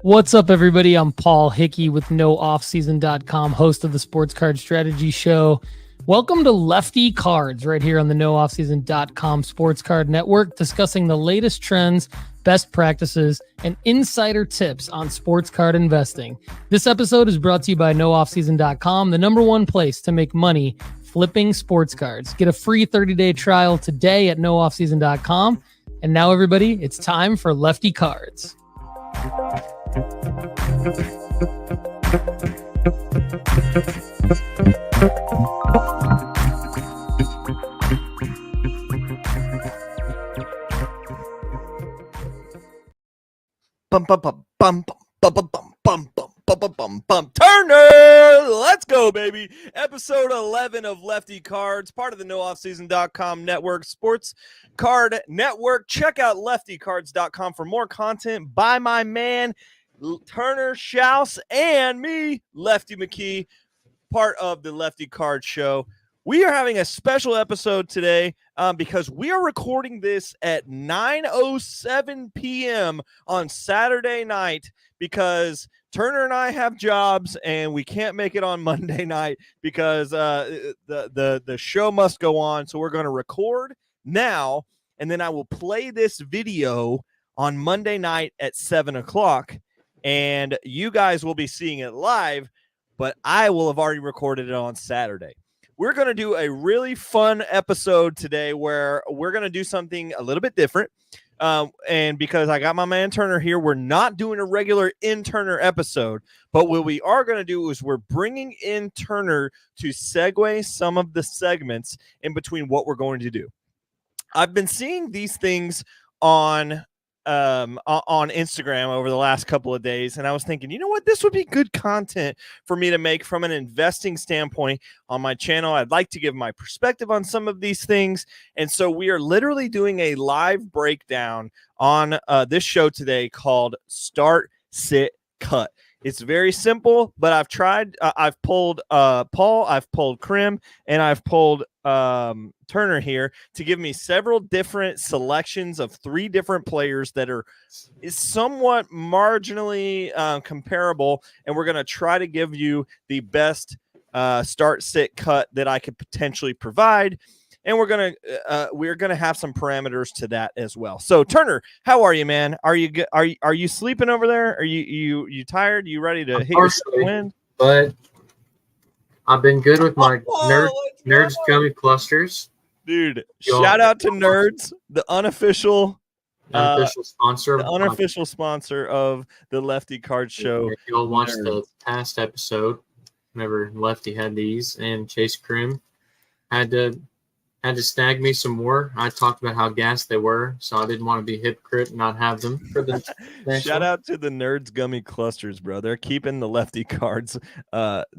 What's up, everybody? I'm Paul Hickey with NoOffSeason.com, host of the Sports Card Strategy Show. Welcome to Lefty Cards right here on the NoOffSeason.com Sports Card Network, discussing the latest trends, best practices, and insider tips on sports card investing. This episode is brought to you by NoOffSeason.com, the number one place to make money flipping sports cards. Get a free 30-day trial today at NoOffSeason.com. And now, everybody, it's time for Lefty Cards. Turner, let's go, baby. Episode 11 of Lefty Cards, part of the NoOffSeason.com network, Sports Card Network. Check out LeftyCards.com for more content by my man Turner Schaus and me, Lefty McKee, part of the Lefty Card Show. We are having a special episode today because we are recording this at 9:07 p.m. on Saturday night because Turner and I have jobs and we can't make it on Monday night because the show must go on. So we're going to record now, and then I will play this video on Monday night at 7 o'clock, and you guys will be seeing it live, but I will have already recorded it on Saturday. We're going to do a really fun episode today where we're going to do something a little bit different. And because I got my man Turner here, we're not doing a regular InTurner episode, but what we are going to do is we're bringing in Turner to segue some of the segments in between what we're going to do. I've been seeing these things on Instagram over the last couple of days, and I was thinking, you know what, this would be good content for me to make from an investing standpoint on my channel. I'd like to give my perspective on some of these things, and so we are literally doing a live breakdown on this show today called Start, Sit, Cut. It's very simple, but I've tried. I've pulled Paul, I've pulled Krim, and I've pulled Turner here to give me several different selections of 3 different players that are somewhat marginally comparable, and we're going to try to give you the best start, sit, cut that I could potentially provide. And we're gonna have some parameters to that as well. So Turner, how are you, man? Are you good? Are you sleeping over there? Are you tired? You ready to hit your wind? But I've been good with my Nerds Gummy Clusters. Dude, shout out to Nerds, the unofficial sponsor. The unofficial sponsor of the Lefty Card Show. If y'all watched the past episode, whenever Lefty had these, and Chase Krim had to snag me some more. I talked about how gassed they were, so I didn't want to be a hypocrite and not have them for the Shout out to the Nerds Gummy Clusters, bro. They're keeping the Lefty Cards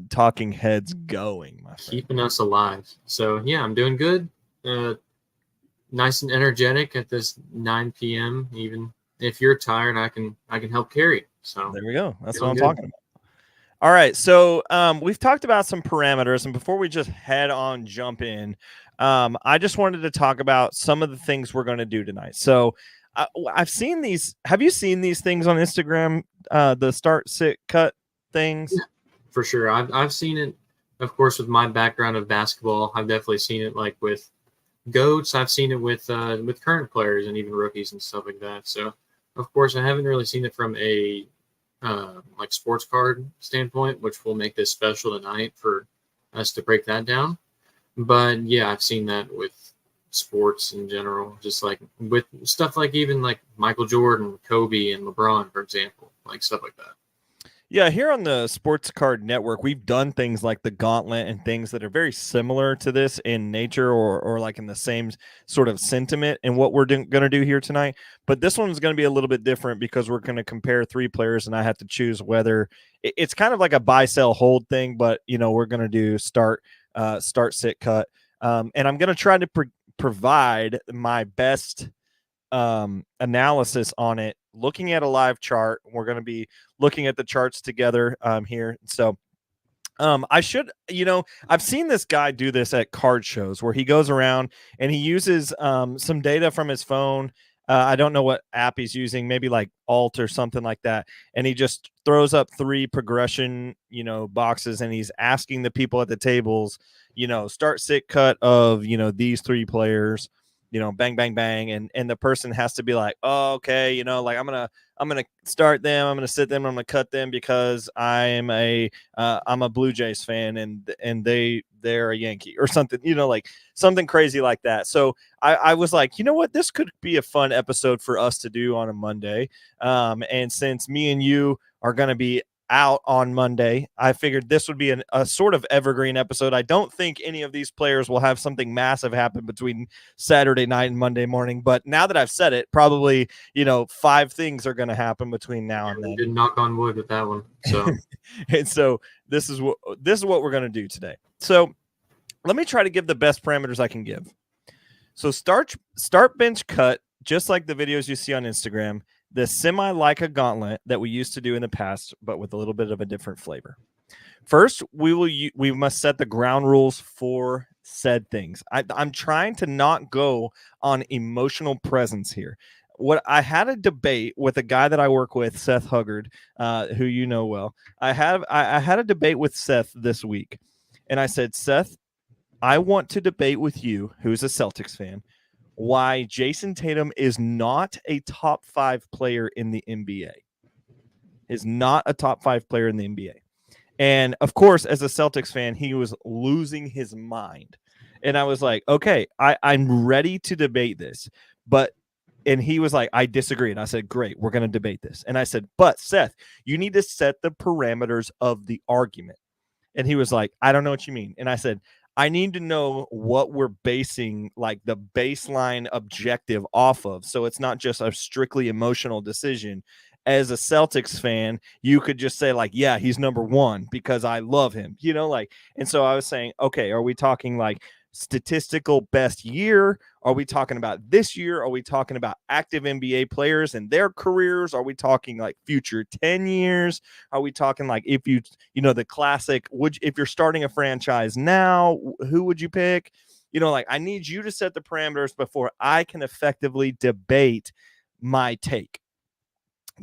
talking heads going, my friend. Keeping us alive. So yeah, I'm doing good. Nice and energetic at this 9 p.m. Even if you're tired, I can help carry. So there we go. That's what I'm talking about. All right, so we've talked about some parameters, and before we just jump in, I just wanted to talk about some of the things we're going to do tonight. So I've seen these. Have you seen these things on Instagram? The start, sit, cut things? Yeah, for sure. I've seen it, of course, with my background of basketball. I've definitely seen it like with GOATs. I've seen it with current players and even rookies and stuff like that. So, of course, I haven't really seen it from a like sports card standpoint, which will make this special tonight for us to break that down. But yeah, I've seen that with sports in general, just like with stuff like even like Michael Jordan, Kobe, and LeBron, for example, like stuff like that. Yeah, here on the Sports Card Network, we've done things like the Gauntlet and things that are very similar to this in nature or like in the same sort of sentiment in what we're going to do here tonight. But this one's going to be a little bit different because we're going to compare 3 players, and I have to choose whether it's kind of like a buy, sell, hold thing. But, you know, we're going to do start, sit, cut. And I'm going to try to provide my best analysis on it, looking at a live chart. We're going to be looking at the charts together here. So I should, I've seen this guy do this at card shows where he goes around and he uses some data from his phone I don't know what app he's using, maybe like Alt or something like that. And he just throws up 3 progression, boxes, and he's asking the people at the tables, start, sit, cut of, these 3 players, bang, bang, bang. And the person has to be like, oh, okay, like I'm going to start them. I'm going to sit them. I'm going to cut them because I'm a Blue Jays fan and they're a Yankee or something, like something crazy like that. So I was like, you know what, this could be a fun episode for us to do on a Monday. And since me and you are going to be out on Monday, I figured this would be a sort of evergreen episode. I don't think any of these players will have something massive happen between Saturday night and Monday morning. But now that I've said it, probably, 5 things are going to happen between now and then. You did knock on wood with that one. So, and so this is what we're going to do today. So let me try to give the best parameters I can give. So start, bench, cut, just like the videos you see on Instagram, the semi-Leica gauntlet that we used to do in the past, but with a little bit of a different flavor. First, we must set the ground rules for said things. I'm trying to not go on emotional presence here. What I had a debate with a guy that I work with, Seth Huggard, who you know well. I had a debate with Seth this week, and I said, Seth, I want to debate with you, who's a Celtics fan, why Jason Tatum is not a top 5 player in the NBA. Is not a top 5 player in the NBA. And of course, as a Celtics fan, he was losing his mind. And I was like, okay, I'm ready to debate this. And he was like, I disagree. And I said, great, we're going to debate this. And I said, but Seth, you need to set the parameters of the argument. And he was like, I don't know what you mean. And I said, I need to know what we're basing like the baseline objective off of. So it's not just a strictly emotional decision. As a Celtics fan, you could just say like, yeah, he's number 1 because I love him, and so I was saying, okay, are we talking like statistical best year? Are we talking about this year? Are we talking about active NBA players and their careers? Are we talking like future 10 years? Are we talking like if the classic, if you're starting a franchise now, who would you pick? Like I need you to set the parameters before I can effectively debate my take.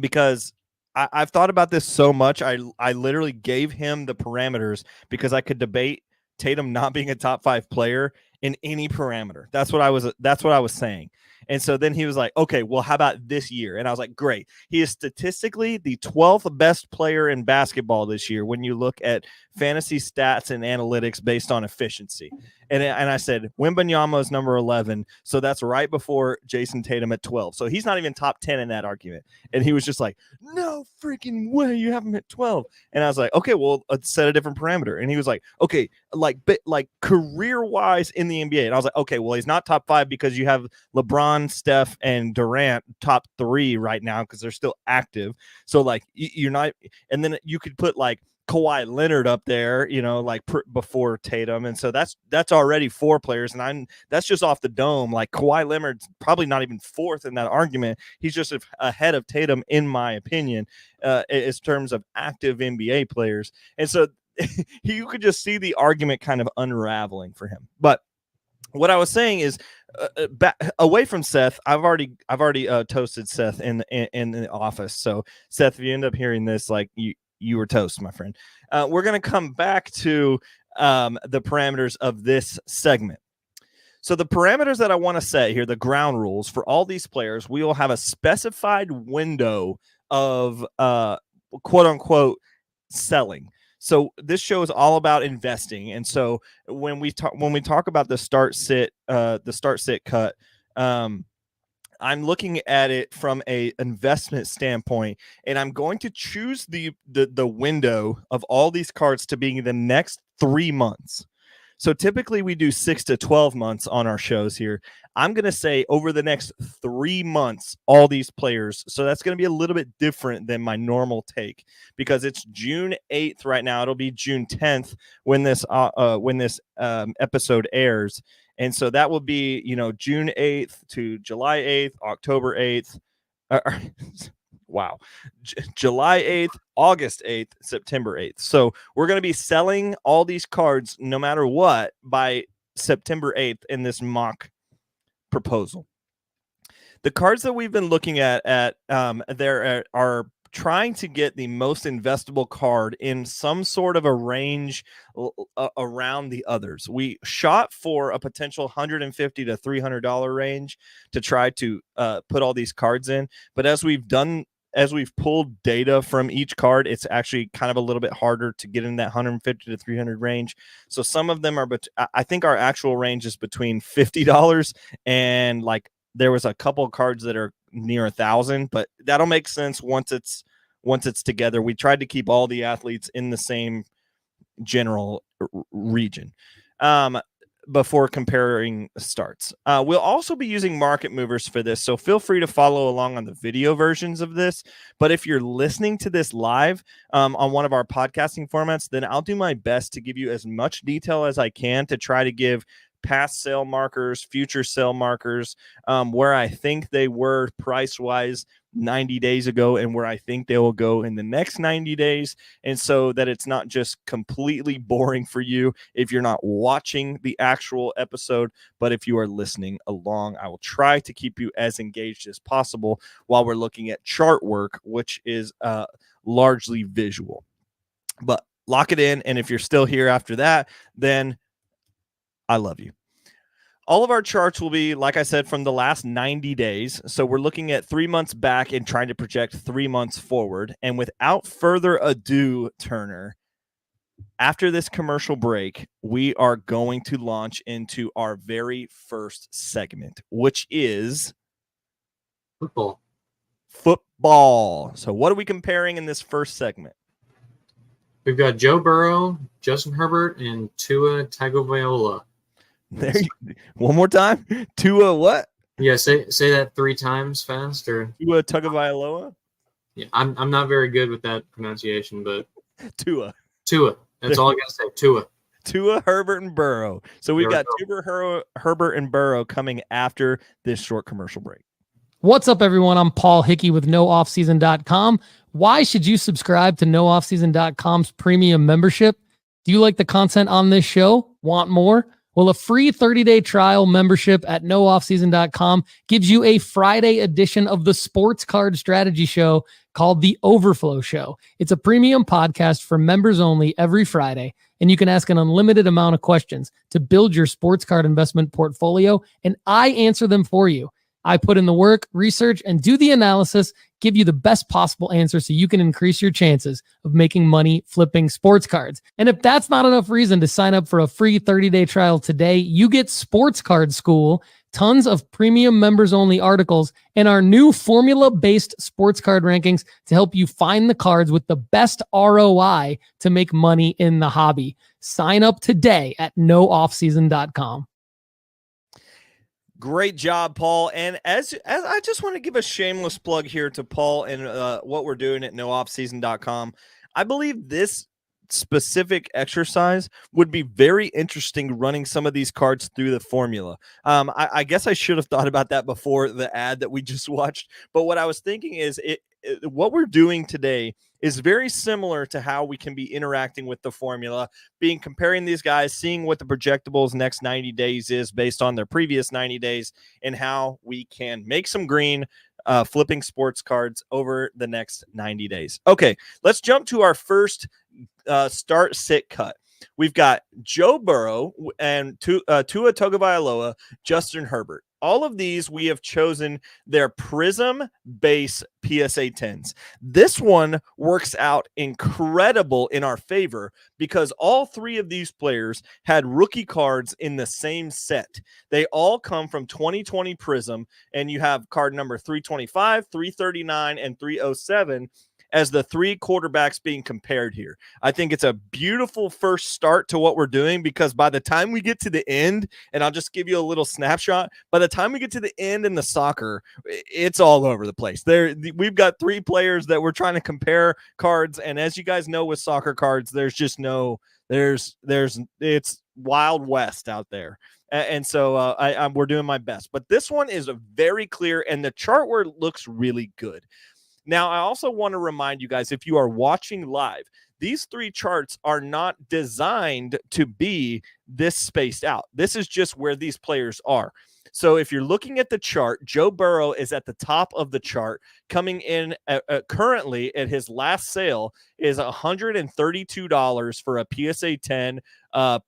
Because I've thought about this so much. I literally gave him the parameters because I could debate Tatum not being a top 5 player in any parameter. That's what I was saying. And so then he was like, okay, well, how about this year? And I was like, great. He is statistically the 12th best player in basketball this year when you look at fantasy stats and analytics based on efficiency. And I said, Wembanyama is number 11. So that's right before Jason Tatum at 12. So he's not even top 10 in that argument. And he was just like, no freaking way you have him at 12. And I was like, okay, well, let's set a different parameter. And he was like, okay, like career-wise in the NBA. And I was like, okay, well, he's not top 5 because you have LeBron, Steph, and Durant top 3 right now because they're still active. So like you're not, and then you could put like Kawhi Leonard up there, before Tatum. And so that's already 4 players. And that's just off the dome. Like Kawhi Leonard's probably not even 4th in that argument. He's just ahead of Tatum, in my opinion, as terms of active NBA players. And so you could just see the argument kind of unraveling for him. But what I was saying is, away from Seth, I've already toasted Seth in the office. So Seth, if you end up hearing this, like you were toast, my friend. We're going to come back to the parameters of this segment. So the parameters that I want to set here, the ground rules for all these players, we will have a specified window of quote unquote selling. So this show is all about investing. And so when we talk about the start sit cut, I'm looking at it from a investment standpoint, and I'm going to choose the window of all these cards to being the next 3 months. So typically we do 6 to 12 months on our shows here. I'm going to say over the next 3 months, all these players. So that's going to be a little bit different than my normal take because it's June 8th right now. It'll be June 10th when this episode airs. And so that will be, June 8th to July 8th, October 8th. Wow. July 8th, August 8th, September 8th. So we're going to be selling all these cards no matter what by September 8th in this mock proposal. The cards that we've been looking at there are trying to get the most investable card in some sort of a range around the others. We shot for a potential $150 to $300 range to try to put all these cards in. But as we've pulled data from each card, it's actually kind of a little bit harder to get in that 150 to 300 range. So some of them are, but I think our actual range is between $50 and like there was a couple of cards that are near 1,000, but that'll make sense once it's together. We tried to keep all the athletes in the same general region before comparing starts. We'll also be using market movers for this, so feel free to follow along on the video versions of this. But if you're listening to this live on one of our podcasting formats, then I'll do my best to give you as much detail as I can to try to give past sale markers, future sale markers, where I think they were price-wise 90 days ago and where I think they will go in the next 90 days. And so that it's not just completely boring for you if you're not watching the actual episode, but if you are listening along, I will try to keep you as engaged as possible while we're looking at chart work, which is largely visual. But lock it in. And if you're still here after that, then I love you. All of our charts will be, like I said, from the last 90 days. So we're looking at 3 months back and trying to project 3 months forward. And without further ado, Turner, after this commercial break, we are going to launch into our very first segment, which is Football. So what are we comparing in this first segment? We've got Joe Burrow, Justin Herbert, and Tua Tagovailoa. One more time. Tua what? Yeah, say that 3 times fast. Or Tua Tagovailoa? Yeah, I'm not very good with that pronunciation, but Tua. That's all I gotta say. Tua, Herbert, and Burrow. So we've got Tua, Herbert, and Burrow coming after this short commercial break. What's up, everyone? I'm Paul Hickey with NoOffSeason.com. Why should you subscribe to NoOffSeason.com's premium membership? Do you like the content on this show? Want more? Well, a free 30-day trial membership at NoOffSeason.com gives you a Friday edition of the Sports Card Strategy Show called The Overflow Show. It's a premium podcast for members only every Friday, and you can ask an unlimited amount of questions to build your sports card investment portfolio, and I answer them for you. I put in the work, research, and do the analysis, give you the best possible answer so you can increase your chances of making money flipping sports cards. And if that's not enough reason to sign up for a free 30-day trial today, you get Sports Card School, tons of premium members-only articles, and our new formula-based sports card rankings to help you find the cards with the best ROI to make money in the hobby. Sign up today at NoOffSeason.com. Great job, Paul. And as I just want to give a shameless plug here to Paul and what we're doing at NoOffSeason.com. I believe this specific exercise would be very interesting running some of these cards through the formula. I guess I should have thought about that before the ad that we just watched. But what I was thinking is what we're doing today is very similar to how we can be interacting with the formula, comparing these guys, seeing what the projectables next 90 days is based on their previous 90 days, and how we can make some green flipping sports cards over the next 90 days. Okay, let's jump to our first start, sit, cut. We've got Joe Burrow and Tua Tagovailoa, Justin Herbert. All of these, we have chosen their Prism base PSA 10s. This one works out incredible in our favor because all 3 of these players had rookie cards in the same set. They all come from 2020 Prism, and you have card number 325, 339, and 307 as the 3 quarterbacks being compared here. I think it's a beautiful first start to what we're doing because by the time we get to the end, and I'll just give you a little snapshot, by the time we get to the end in the soccer, it's all over the place. We've got 3 players that we're trying to compare cards, and as you guys know with soccer cards, there's just it's Wild West out there. And so we're doing my best. But this one is very clear, and the chart work looks really good. Now, I also want to remind you guys, if you are watching live, these 3 charts are not designed to be this spaced out. This is just where these players are. So if you're looking at the chart, Joe Burrow is at the top of the chart, coming in currently at his last sale is $132 for a PSA 10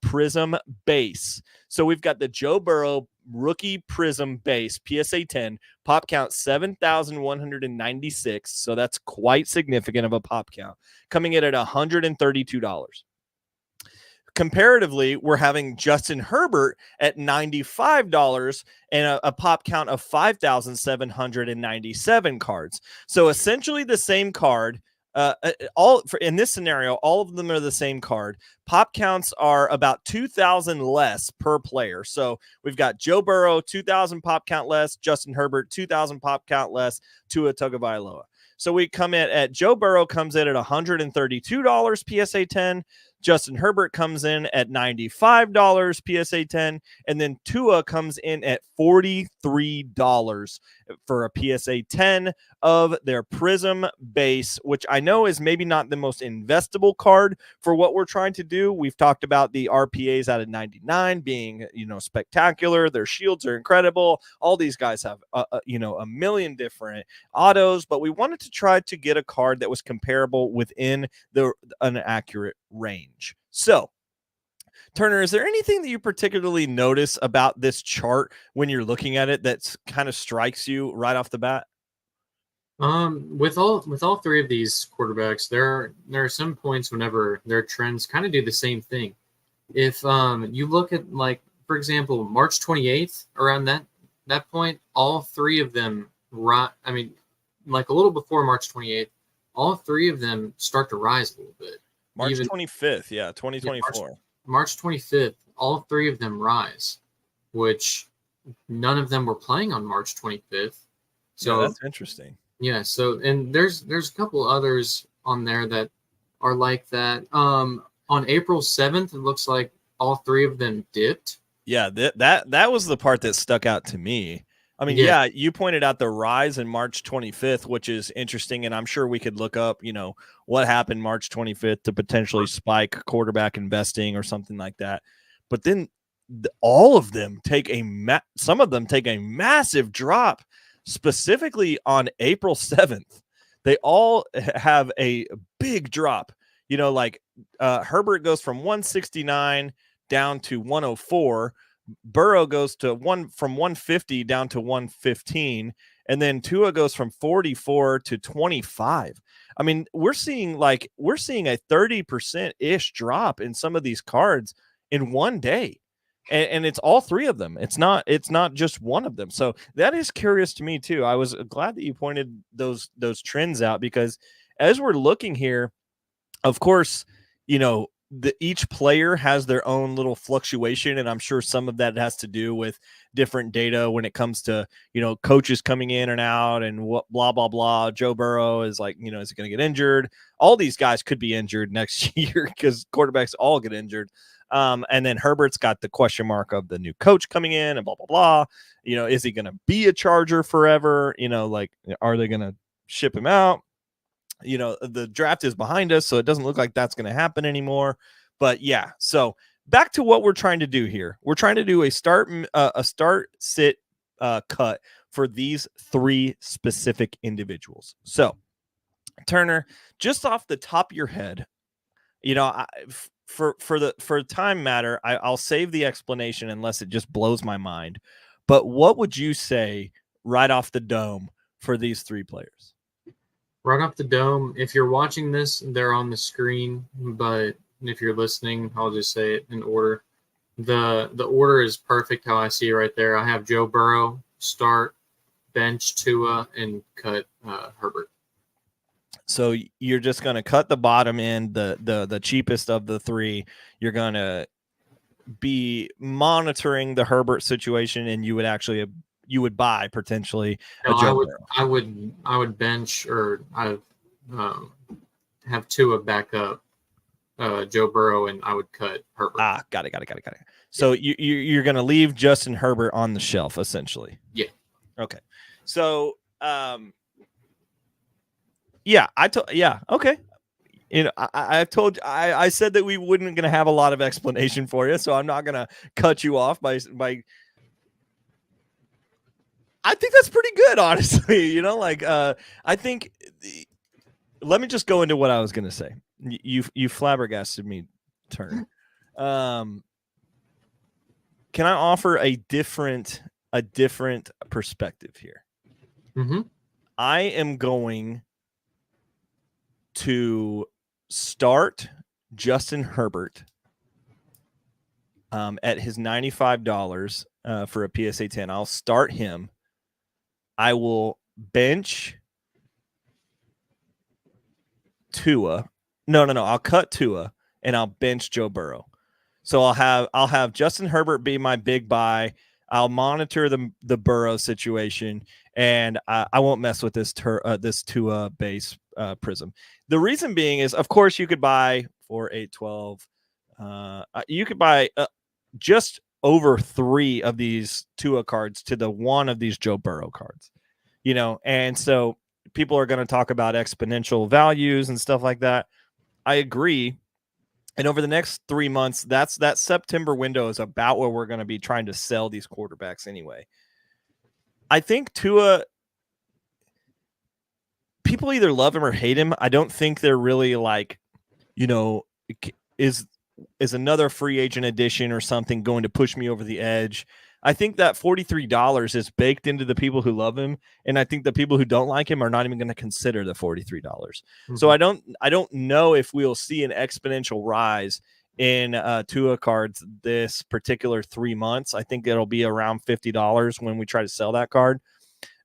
Prism base. So we've got the Joe Burrow rookie Prism base PSA 10, pop count 7,196. So that's quite significant of a pop count, coming in at $132. Comparatively, we're having Justin Herbert at $95 and a pop count of 5,797 cards. So essentially the same card. In this scenario, all of them are the same card. Pop counts are about 2,000 less per player. So we've got Joe Burrow 2,000 pop count less, Justin Herbert 2,000 pop count less, Tua Tagovailoa. So we come in at Joe Burrow comes in at $132 PSA 10. Justin Herbert comes in at $95 PSA 10, and then Tua comes in at $43 for a PSA 10 of their Prism base, which I know is maybe not the most investable card for what we're trying to do. We've talked about the RPAs out of 99 being, spectacular. Their shields are incredible. All these guys have, a million different autos, but we wanted to try to get a card that was comparable within an accurate range. So, Turner, is there anything that you particularly notice about this chart when you're looking at it that kind of strikes you right off the bat? With all three of these quarterbacks, there are some points whenever their trends kind of do the same thing. If you look at, like, for example, March 28th, around that point, all three of them, like a little before March 28th, all three of them start to rise a little bit. March 25th, 2024. Yeah, March 25th, all three of them rise, which none of them were playing on March 25th. So that's interesting. Yeah, so and there's a couple others on there that are like that. On April 7th, it looks like all three of them dipped. Yeah, that was the part that stuck out to me. I mean, yeah, you pointed out the rise in March 25th, which is interesting, and I'm sure we could look up, what happened March 25th to potentially spike quarterback investing or something like that. But then all of them some of them take a massive drop, specifically on April 7th. They all have a big drop. Herbert goes from 169 down to 104. Burrow goes from 150 down to 115, and then Tua goes from 44 to 25. I mean, we're seeing a 30% ish drop in some of these cards in one day, and it's all three of them. It's not just one of them. So that is curious to me too. I was glad that you pointed those trends out, because as we're looking here, of course, each player has their own little fluctuation, and I'm sure some of that has to do with different data when it comes to, coaches coming in and out and what blah, blah, blah. Joe Burrow is like, is he going to get injured? All these guys could be injured next year because quarterbacks all get injured. And then Herbert's got the question mark of the new coach coming in and blah, blah, blah. Is he going to be a Charger forever? Are they going to ship him out? The draft is behind us, so it doesn't look like that's going to happen anymore. But yeah, so back to what we're trying to do here. We're trying to do a start sit cut for these three specific individuals. So, Turner, just off the top of your head, for time matter, I'll save the explanation unless it just blows my mind. But what would you say right off the dome for these three players? Right off the dome, if you're watching this, they're on the screen, but if you're listening, I'll just say it in order. The order is perfect how I see it right there. I have Joe Burrow, start, bench Tua, and cut Herbert. So you're just going to cut the bottom end, the cheapest of the three. You're going to be monitoring the Herbert situation, and you would buy potentially a Joe Burrow. I would bench, or I have Tua back up Joe Burrow, and I would cut Herbert. Got it. So you're going to leave Justin Herbert on the shelf, essentially. Yeah. Okay. So okay. I said that we wouldn't going to have a lot of explanation for you, so I'm not going to cut you off by I think that's pretty good, honestly. I think. Let me just go into what I was going to say. You flabbergasted me, Turner. Can I offer a different perspective here? Mm-hmm. I am going to start Justin Herbert at his $95 for a PSA 10. I'll start him. I will bench Tua. No. I'll cut Tua and I'll bench Joe Burrow. So I'll have Justin Herbert be my big buy. I'll monitor the Burrow situation, and I won't mess with this Tua base prism. The reason being is, of course, you could buy 4, 8, 12. You could buy just over 3 of these Tua cards to the 1 of these Joe Burrow cards. And so people are going to talk about exponential values and stuff like that. I agree. And over the next 3 months, that September window is about where we're going to be trying to sell these quarterbacks anyway. I think Tua, people either love him or hate him. I don't think they're really like, is another free agent addition or something going to push me over the edge. I think that $43 is baked into the people who love him, and I think the people who don't like him are not even going to consider the $43. Mm-hmm. So I don't know if we'll see an exponential rise in Tua cards this particular 3 months. I think it'll be around $50 when we try to sell that card.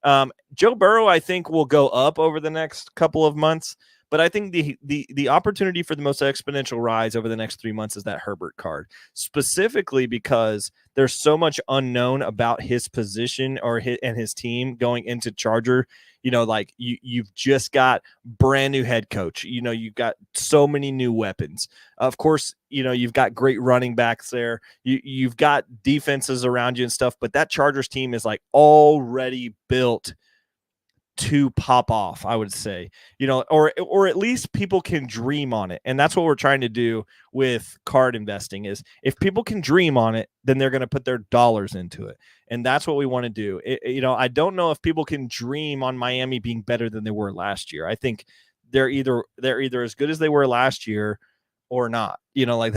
Joe Burrow, I think, will go up over the next couple of months. But I think the opportunity for the most exponential rise over the next 3 months is that Herbert card, specifically because there's so much unknown about his position and his team going into Charger. You've just got brand new head coach. You've got so many new weapons. Of course, you've got great running backs there. You've got defenses around you and stuff. But that Chargers team is like already built to pop off, I would say, or at least people can dream on it. And that's what we're trying to do with card investing is if people can dream on it, then they're going to put their dollars into it. And that's what we want to do. I don't know if people can dream on Miami being better than they were last year. I think they're either as good as they were last year or not, I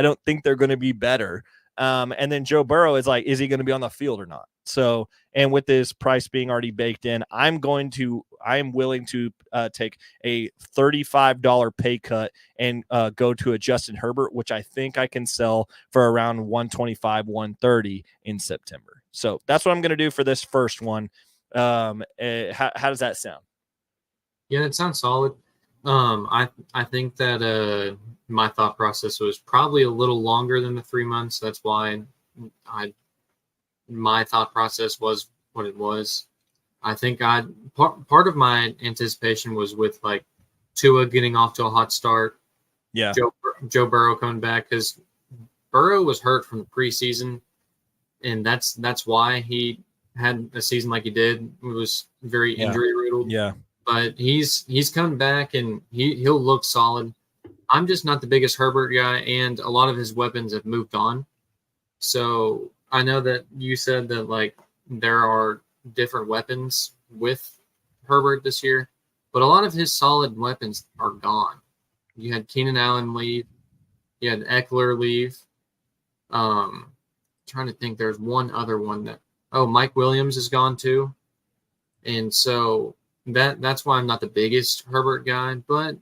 don't think they're going to be better. And then Joe Burrow is like, is he going to be on the field or not? So, and with this price being already baked in, I am willing to take a $35 pay cut and go to a Justin Herbert, which I think I can sell for around $125, $130 in September. So that's what I'm going to do for this first one. How does that sound? Yeah, it sounds solid. I think that my thought process was probably a little longer than the 3 months. That's why my thought process was what it was. I think part of my anticipation was with like Tua getting off to a hot start. Yeah. Joe Burrow coming back, because Burrow was hurt from the preseason, and that's why he had a season like he did. It was very injury riddled. Yeah. But he's coming back, and he'll look solid. I'm just not the biggest Herbert guy, and a lot of his weapons have moved on. So I know that you said that like there are different weapons with Herbert this year, but a lot of his solid weapons are gone. You had Keenan Allen leave, you had Eckler leave. Trying to think, there's one other one Mike Williams is gone too, and so that's why I'm not the biggest Herbert guy. But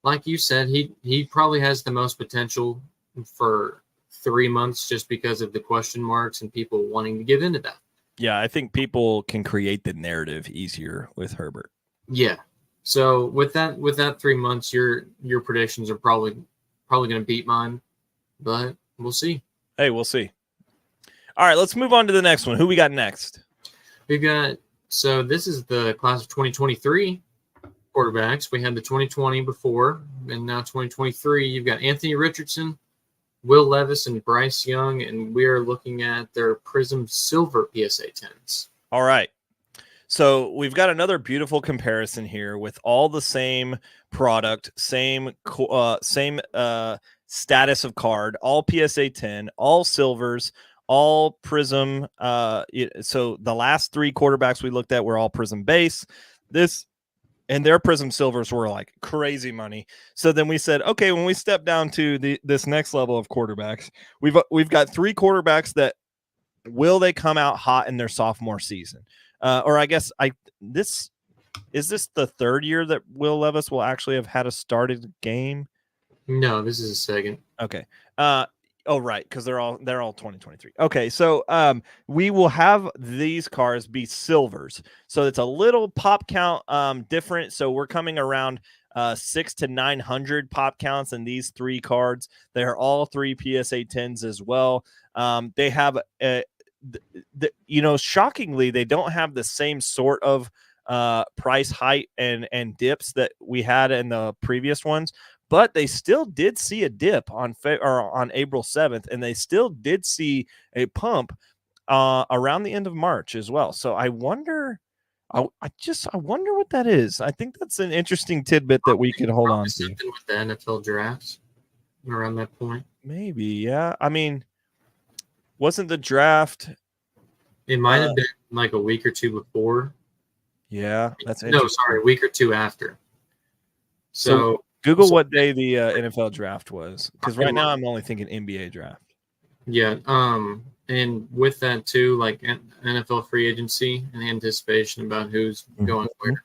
like you said, he probably has the most potential for 3 months just because of the question marks and people wanting to get into that. Yeah, I think people can create the narrative easier with Herbert. Yeah. So with that 3 months, your predictions are probably going to beat mine, but we'll see. Hey, we'll see. All right, let's move on to the next one. Who we got next? So this is the class of 2023 quarterbacks. We had the 2020 before, and now 2023. You've got Anthony Richardson, Will Levis, and Bryce Young, and we are looking at their Prism Silver PSA 10s. All right. So we've got another beautiful comparison here with all the same product, same status of card, all PSA 10, all silvers, all Prism. So the last 3 quarterbacks we looked at were all Prism base. And their Prism silvers were like crazy money. So then we said, okay, when we step down to this next level of quarterbacks, we've got 3 quarterbacks that will they come out hot in their sophomore season? Or I guess this is the 3rd year that Will Levis will actually have had a started game? No, this is a second. Okay. Oh, right, because they're all 2023. Okay, so we will have these cars be silvers, so it's a little pop count different. So we're coming around 600 to 900 pop counts in these 3 cards. They are all 3 PSA 10s as well. They have shockingly, they don't have the same sort of price height and dips that we had in the previous ones. But they still did see a dip on April 7th, and they still did see a pump around the end of March as well. So I wonder, I wonder what that is. I think that's an interesting tidbit that we could hold on to. Something with the NFL draft around that point. Maybe, yeah. I mean, wasn't the draft? It might have been like a week or 2 before. Yeah, that's a week or 2 after. So Google what day the NFL draft was, because right now I'm only thinking NBA draft. Yeah, and with that too, like NFL free agency and anticipation about who's going where.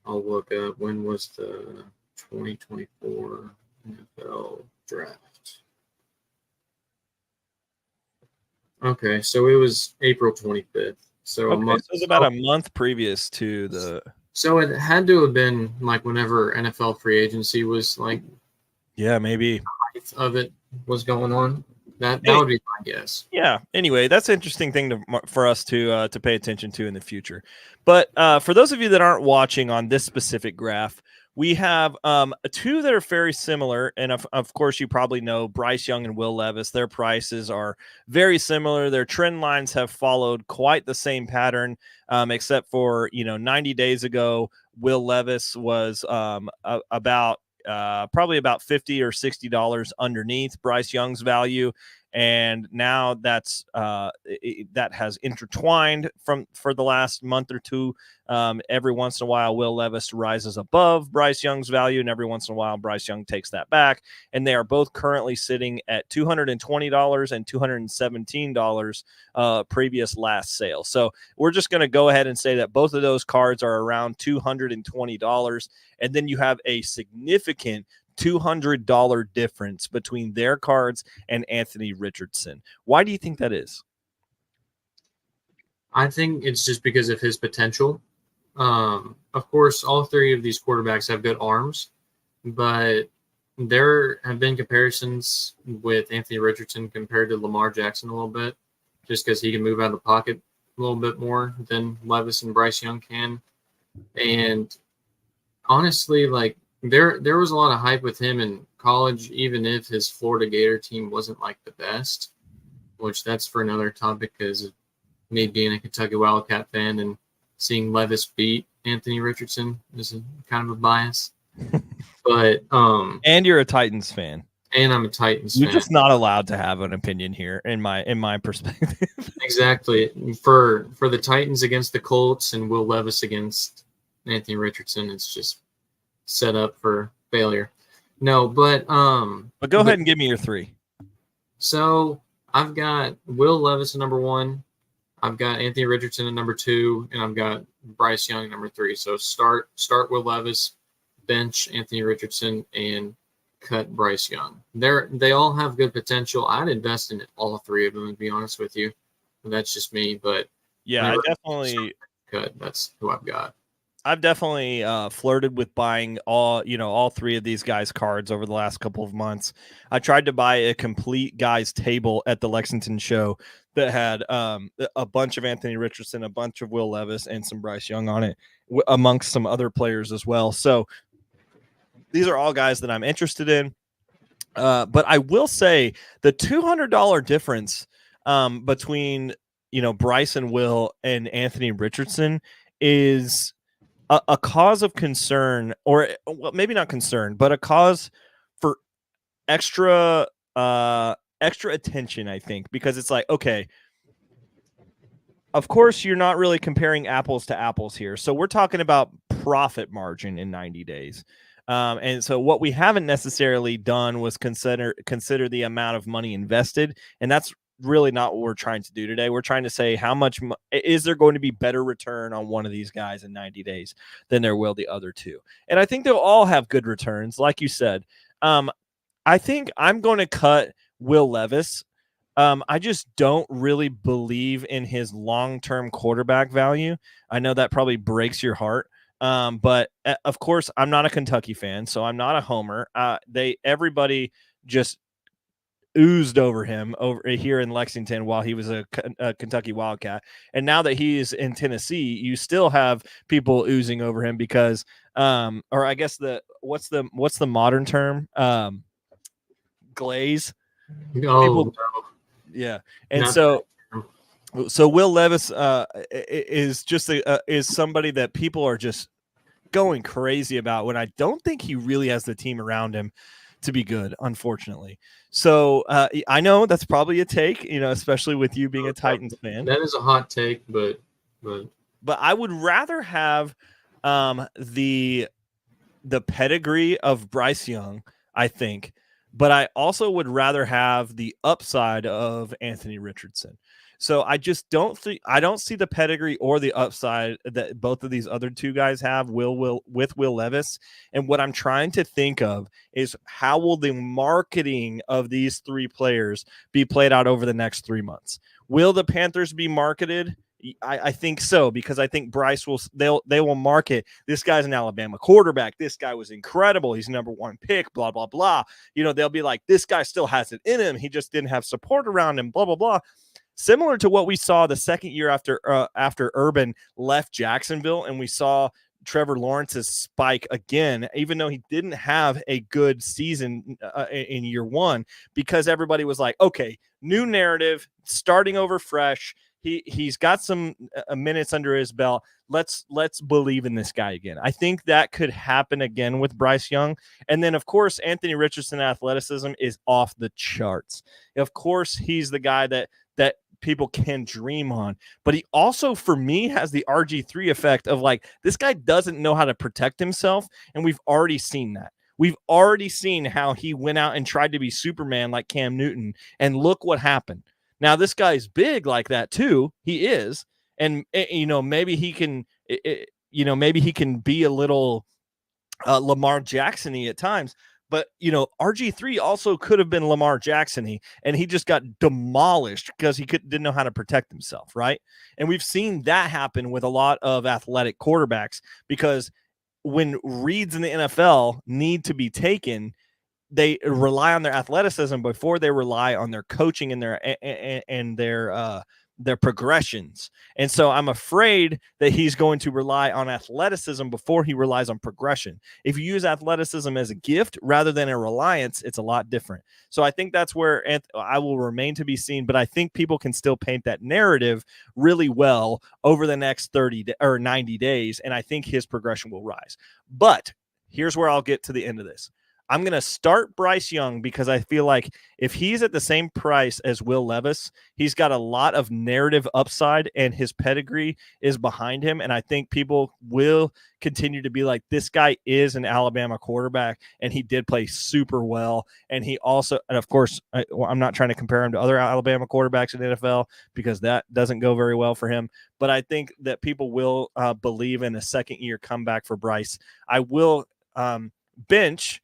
I'll look up when was the 2024 NFL draft. Okay, so it was April 25th. So okay, so it was about a month previous to the. So it had to have been like whenever NFL free agency was like, yeah, maybe of it was going on. That would be my guess. Yeah. Anyway, that's an interesting thing for us to pay attention to in the future. But for those of you that aren't watching on this specific graph, we have 2 that are very similar. And of course, you probably know Bryce Young and Will Levis. Their prices are very similar. Their trend lines have followed quite the same pattern, except for, 90 days ago, Will Levis was about probably about $50 or $60 underneath Bryce Young's value. And now that has intertwined for the last month or 2. Every once in a while, Will Levis rises above Bryce Young's value, and every once in a while, Bryce Young takes that back. And they are both currently sitting at $220 and $217 previous last sale. So we're just going to go ahead and say that both of those cards are around $220. And then you have a significant $200 difference between their cards and Anthony Richardson. Why do you think that is? I think it's just because of his potential. Of course, all 3 of these quarterbacks have good arms, but there have been comparisons with Anthony Richardson compared to Lamar Jackson a little bit, just because he can move out of the pocket a little bit more than Levis and Bryce Young can. And honestly, like, There was a lot of hype with him in college, even if his Florida Gator team wasn't like the best, which that's for another topic because me being a Kentucky Wildcat fan and seeing Levis beat Anthony Richardson is kind of a bias. But and you're a Titans fan. And I'm a Titans You're fan. You're just not allowed to have an opinion here in my perspective. Exactly. For the Titans against the Colts and Will Levis against Anthony Richardson, it's just set up for failure. No, but go ahead and give me your 3. So I've got Will Levis at number 1, I've got Anthony Richardson at number 2, and I've got Bryce Young at number 3. So start Will Levis, bench Anthony Richardson, and cut Bryce Young. They all have good potential. I'd invest in all 3 of them, to be honest with you. That's just me, but yeah, I definitely cut. That's who I've got. I've definitely flirted with buying all 3 of these guys' cards over the last couple of months. I tried to buy a complete guys table at the Lexington show that had a bunch of Anthony Richardson, a bunch of Will Levis, and some Bryce Young on it, amongst some other players as well. So these are all guys that I'm interested in. But I will say the $200 difference between Bryce and Will and Anthony Richardson is a cause of concern, or well, maybe not concern, but a cause for extra extra attention, I think, because it's like, okay, of course, you're not really comparing apples to apples here. So we're talking about profit margin in 90 days. And so what we haven't necessarily done was consider the amount of money invested. And that's really not what we're trying to do today. We're trying to say how much is there going to be better return on one of these guys in 90 days than there will the other two. And I think they'll all have good returns. Like you said, I think I'm going to cut Will Levis. I just don't really believe in his long-term quarterback value. I know that probably breaks your heart. But of course, I'm not a Kentucky fan, so I'm not a homer. Everybody just oozed over him over here in Lexington while he was a Kentucky Wildcat. And now that he is in Tennessee, you still have people oozing over him because, or I guess what's the modern term? Glaze. Oh, yeah. And so Will Levis is just is somebody that people are just going crazy about, when I don't think he really has the team around him to be good, unfortunately. So I know that's probably a take, especially with you being a Titans fan. That is a hot take, but I would rather have the pedigree of Bryce Young, I think. But I also would rather have the upside of Anthony Richardson. So I just don't see the pedigree or the upside that both of these other two guys have with Will Levis. And what I'm trying to think of is how will the marketing of these three players be played out over the next 3 months? Will the Panthers be marketed? I think so, because I think Bryce they will market, this guy's an Alabama quarterback. This guy was incredible. He's #1 pick, blah, blah, blah. They'll be like, this guy still has it in him. He just didn't have support around him, blah, blah, blah. Similar to what we saw the second year after Urban left Jacksonville, and we saw Trevor Lawrence's spike again, even though he didn't have a good season in year one, because everybody was like, okay, new narrative, starting over fresh. He's got some minutes under his belt. Let's believe in this guy again. I think that could happen again with Bryce Young. And then, of course, Anthony Richardson athleticism is off the charts. Of course, he's the guy that people can dream on. But he also, for me, has the RG3 effect of like, this guy doesn't know how to protect himself. And we've already seen that. We've already seen how he went out and tried to be Superman like Cam Newton. And look what happened. Now, this guy's big like that, too. He is. And, maybe he can, maybe he can be a little Lamar Jackson-y at times. But, RG3 also could have been Lamar Jackson-y, and he just got demolished because he didn't know how to protect himself, right? And we've seen that happen with a lot of athletic quarterbacks, because when reads in the NFL need to be taken, they rely on their athleticism before they rely on their coaching and their progressions. And so I'm afraid that he's going to rely on athleticism before he relies on progression. If you use athleticism as a gift rather than a reliance, it's a lot different. So I think that's where I will remain to be seen, but I think people can still paint that narrative really well over the next 90 days. And I think his progression will rise. But here's where I'll get to the end of this. I'm going to start Bryce Young because I feel like if he's at the same price as Will Levis, he's got a lot of narrative upside and his pedigree is behind him. And I think people will continue to be like, this guy is an Alabama quarterback and he did play super well. And he also, and of course, I'm not trying to compare him to other Alabama quarterbacks in the NFL because that doesn't go very well for him. But I think that people will believe in a second year comeback for Bryce. I will bench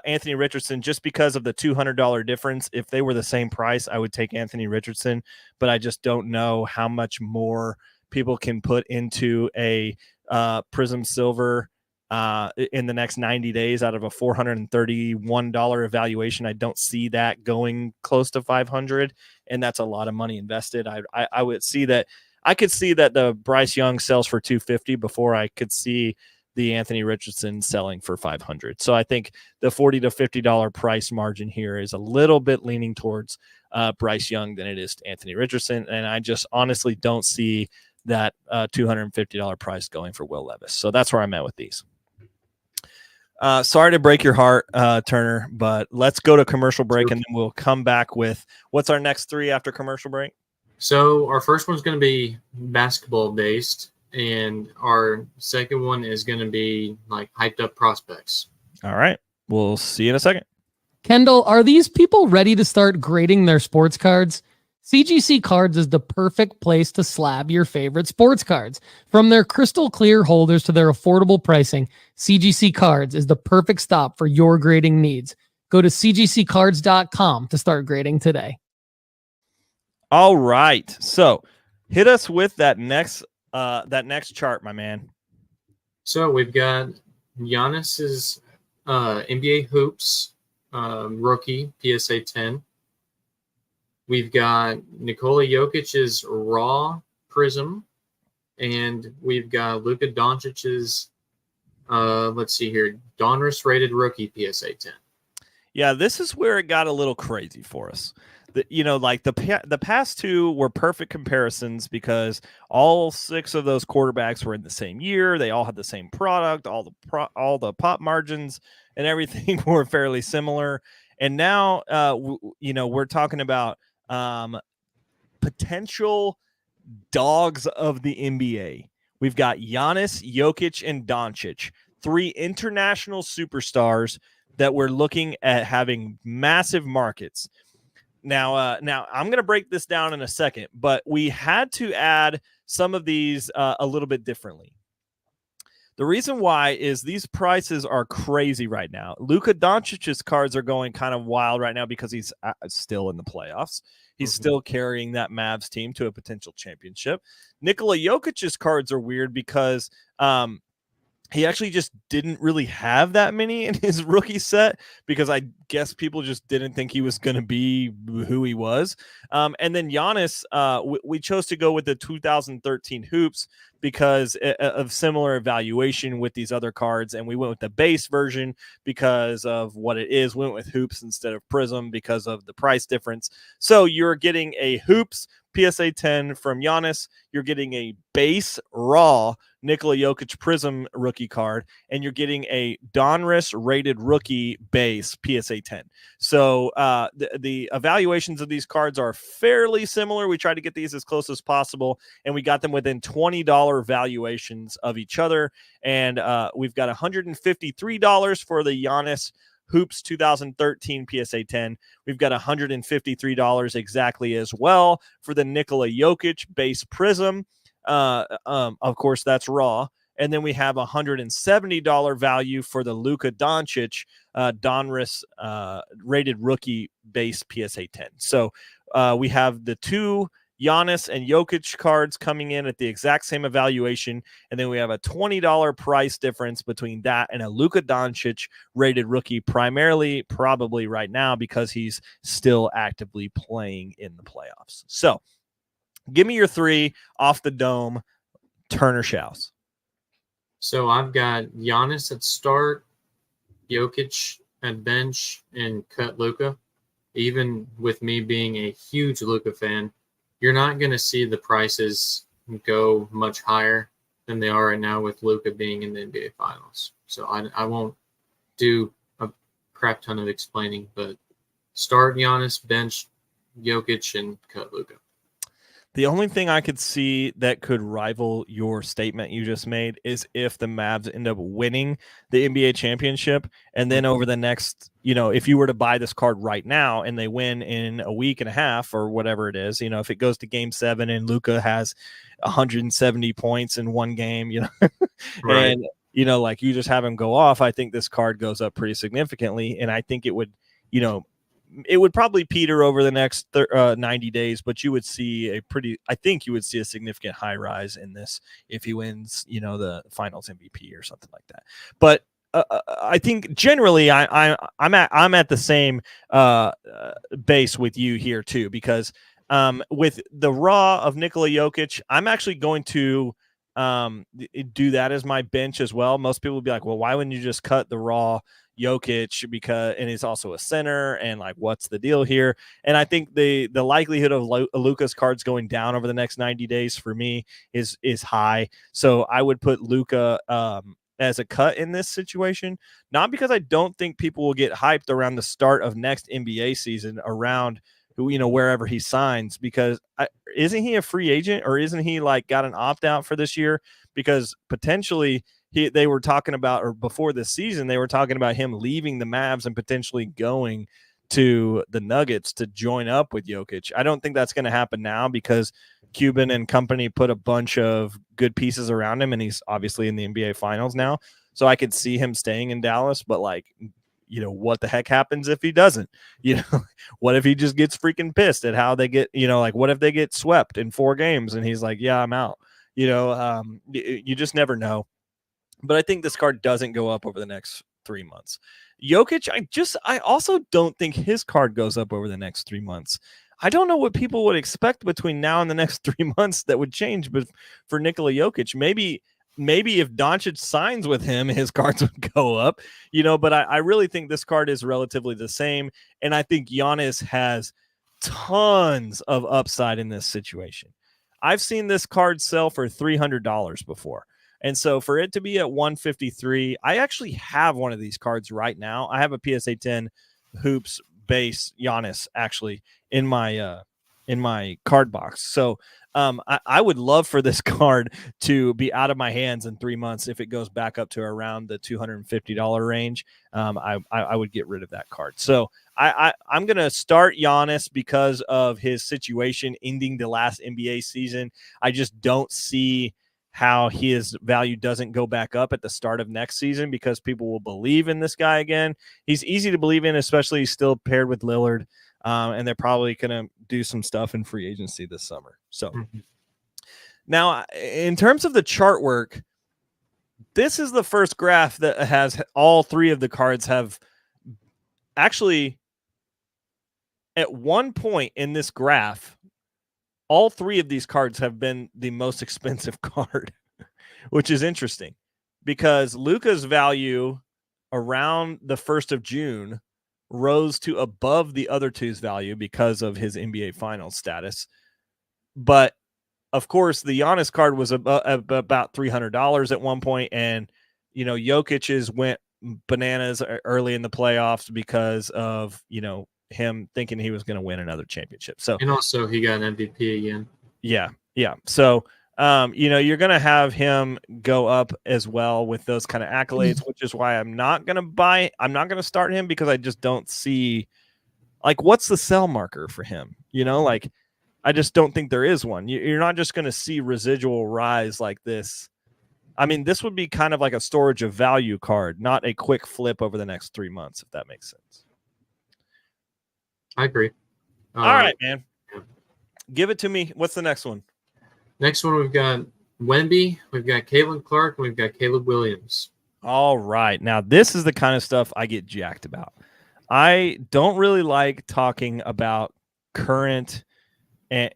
Anthony Richardson just because of the $200 difference. If they were the same price, I would take Anthony Richardson, but I just don't know how much more people can put into a Prism Silver in the next 90 days out of a $431 evaluation. I don't see that going close to 500, and that's a lot of money invested. I would see that. I could see that the Bryce Young sells for $250 before I could see the Anthony Richardson selling for $500. So I think the $40 to $50 price margin here is a little bit leaning towards Bryce Young than it is to Anthony Richardson. And I just honestly don't see that $250 price going for Will Levis. So that's where I'm at with these. Sorry to break your heart, Turner, but let's go to commercial break and then we'll come back with what's our next 3 after commercial break. So our first one's going to be basketball based, and our second one is going to be like hyped up prospects. All right. We'll see you in a second. Kendall, are these people ready to start grading their sports cards? CGC Cards is the perfect place to slab your favorite sports cards. From their crystal clear holders to their affordable pricing, CGC Cards is the perfect stop for your grading needs. Go to cgccards.com to start grading today. All right. So hit us with that next chart, my man. So we've got Giannis's NBA hoops rookie PSA 10. We've got Nikola Jokic's raw prism, and we've got Luka Doncic's let's see here, Donruss rated rookie PSA 10. Yeah, this is where it got a little crazy for us. The past 2 were perfect comparisons because all 6 of those quarterbacks were in the same year. They all had the same product, all the pop margins and everything were fairly similar. And now, we're talking about potential dogs of the NBA. We've got Giannis, Jokic, and Doncic, 3 international superstars that we're looking at having massive markets. Now I'm going to break this down in a second, but we had to add some of these a little bit differently. The reason why is these prices are crazy right now. Luka Doncic's cards are going kind of wild right now because he's still in the playoffs. He's still carrying that Mavs team to a potential championship. Nikola Jokic's cards are weird because he actually just didn't really have that many in his rookie set because I guess people just didn't think he was going to be who he was. And then Giannis, we chose to go with the 2013 hoops because of similar evaluation with these other cards. And we went with the base version because of what it is. We went with hoops instead of prism because of the price difference. So you're getting a hoops PSA 10 from Giannis. You're getting a base raw Nikola Jokic Prism rookie card, and you're getting a Donruss rated rookie base PSA 10. So the evaluations of these cards are fairly similar. We tried to get these as close as possible, and we got them within $20 valuations of each other. And we've got $153 for the Giannis Hoops 2013 PSA 10. We've got $153 exactly as well for the Nikola Jokic base prism. Of course, that's raw. And then we have $170 value for the Luka Doncic Donruss rated rookie base PSA 10. So we have the 2 Giannis and Jokic cards coming in at the exact same evaluation, and then we have a $20 price difference between that and a Luka Doncic rated rookie, primarily probably right now because he's still actively playing in the playoffs. So give me your 3 off the dome, Turner Schaus. So I've got Giannis at start, Jokic at bench, and cut Luka. Even with me being a huge Luka fan, you're not going to see the prices go much higher than they are right now with Luka being in the NBA Finals. So I won't do a crap ton of explaining, but start Giannis, bench Jokic, and cut Luka. The only thing I could see that could rival your statement you just made is if the Mavs end up winning the NBA championship. And then over the next, if you were to buy this card right now and they win in a week and a half or whatever it is, if it goes to game 7 and Luka has 170 points in one game, Right. and, like you just have him go off, I think this card goes up pretty significantly. And I think it would, it would probably peter over the next 90 days, but you would see a significant high rise in this if he wins, the finals MVP or something like that. But I think generally I'm at the same base with you here too, because with the raw of Nikola Jokic, I'm actually going to do that as my bench as well. Most people would be like, well, why wouldn't you just cut the raw Jokic and he's also a center, and like, what's the deal here? And I think the likelihood of Luka's cards going down over the next 90 days for me is high. So I would put Luka as a cut in this situation, not because I don't think people will get hyped around the start of next NBA season around who, wherever he signs, because isn't he a free agent, or isn't he like got an opt-out for this year? Because potentially they were talking about, or before this season, they were talking about him leaving the Mavs and potentially going to the Nuggets to join up with Jokic. I don't think that's going to happen now, because Cuban and company put a bunch of good pieces around him, and he's obviously in the NBA Finals now. So I could see him staying in Dallas, but like, what the heck happens if he doesn't? What if he just gets freaking pissed at how they get, like what if they get swept in 4 games and he's like, yeah, I'm out. You just never know. But I think this card doesn't go up over the next 3 months. Jokic, I also don't think his card goes up over the next 3 months. I don't know what people would expect between now and the next 3 months that would change, but for Nikola Jokic, maybe if Doncic signs with him, his cards would go up, but I really think this card is relatively the same. And I think Giannis has tons of upside in this situation. I've seen this card sell for $300 before. And so for it to be at 153, I actually have one of these cards right now. I have a PSA 10 hoops base Giannis actually in my card box. So I would love for this card to be out of my hands in 3 months. If it goes back up to around the $250 range, I would get rid of that card. So I'm going to start Giannis because of his situation ending the last NBA season. I just don't see how his value doesn't go back up at the start of next season, because people will believe in this guy again. He's easy to believe in, especially he's still paired with Lillard. And they're probably going to do some stuff in free agency this summer. So now in terms of the chart work, this is the first graph that has all 3 of the cards have actually at one point in this graph, all 3 of these cards have been the most expensive card, which is interesting because Luka's value around the 1st of June rose to above the other two's value because of his NBA Finals status. But of course, the Giannis card was about $300 at one point, and Jokic's went bananas early in the playoffs because of him thinking he was going to win another championship. So, and also he got an MVP again. Yeah. So, you're going to have him go up as well with those kind of accolades, which is why I'm not going to start him, because I just don't see like what's the sell marker for him. I just don't think there is one. You're not just going to see residual rise like this. I mean, this would be kind of like a storage of value card, not a quick flip over the next 3 months, if that makes sense. I agree. All right, man. Yeah. Give it to me. What's the next one? Next one, we've got Wemby, we've got Caitlin Clark, and we've got Caleb Williams. All right. Now, this is the kind of stuff I get jacked about. I don't really like talking about current, goats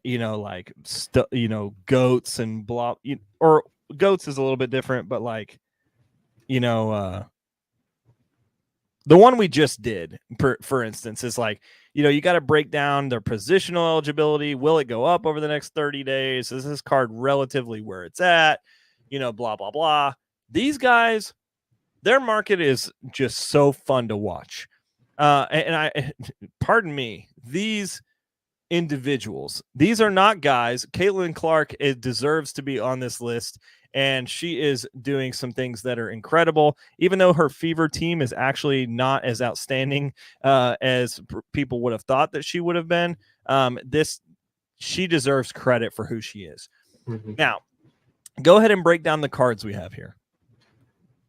and blah, or goats is a little bit different, but like, the one we just did, for instance, is like, you got to break down their positional eligibility. Will it go up over the next 30 days? Is this card relatively where it's at? Blah, blah, blah. These guys, their market is just so fun to watch. Pardon me, these individuals, these are not guys. Caitlin Clark deserves to be on this list. And she is doing some things that are incredible, even though her Fever team is actually not as outstanding as people would have thought that she would have been. She deserves credit for who she is. Mm-hmm. Now, go ahead and break down the cards we have here.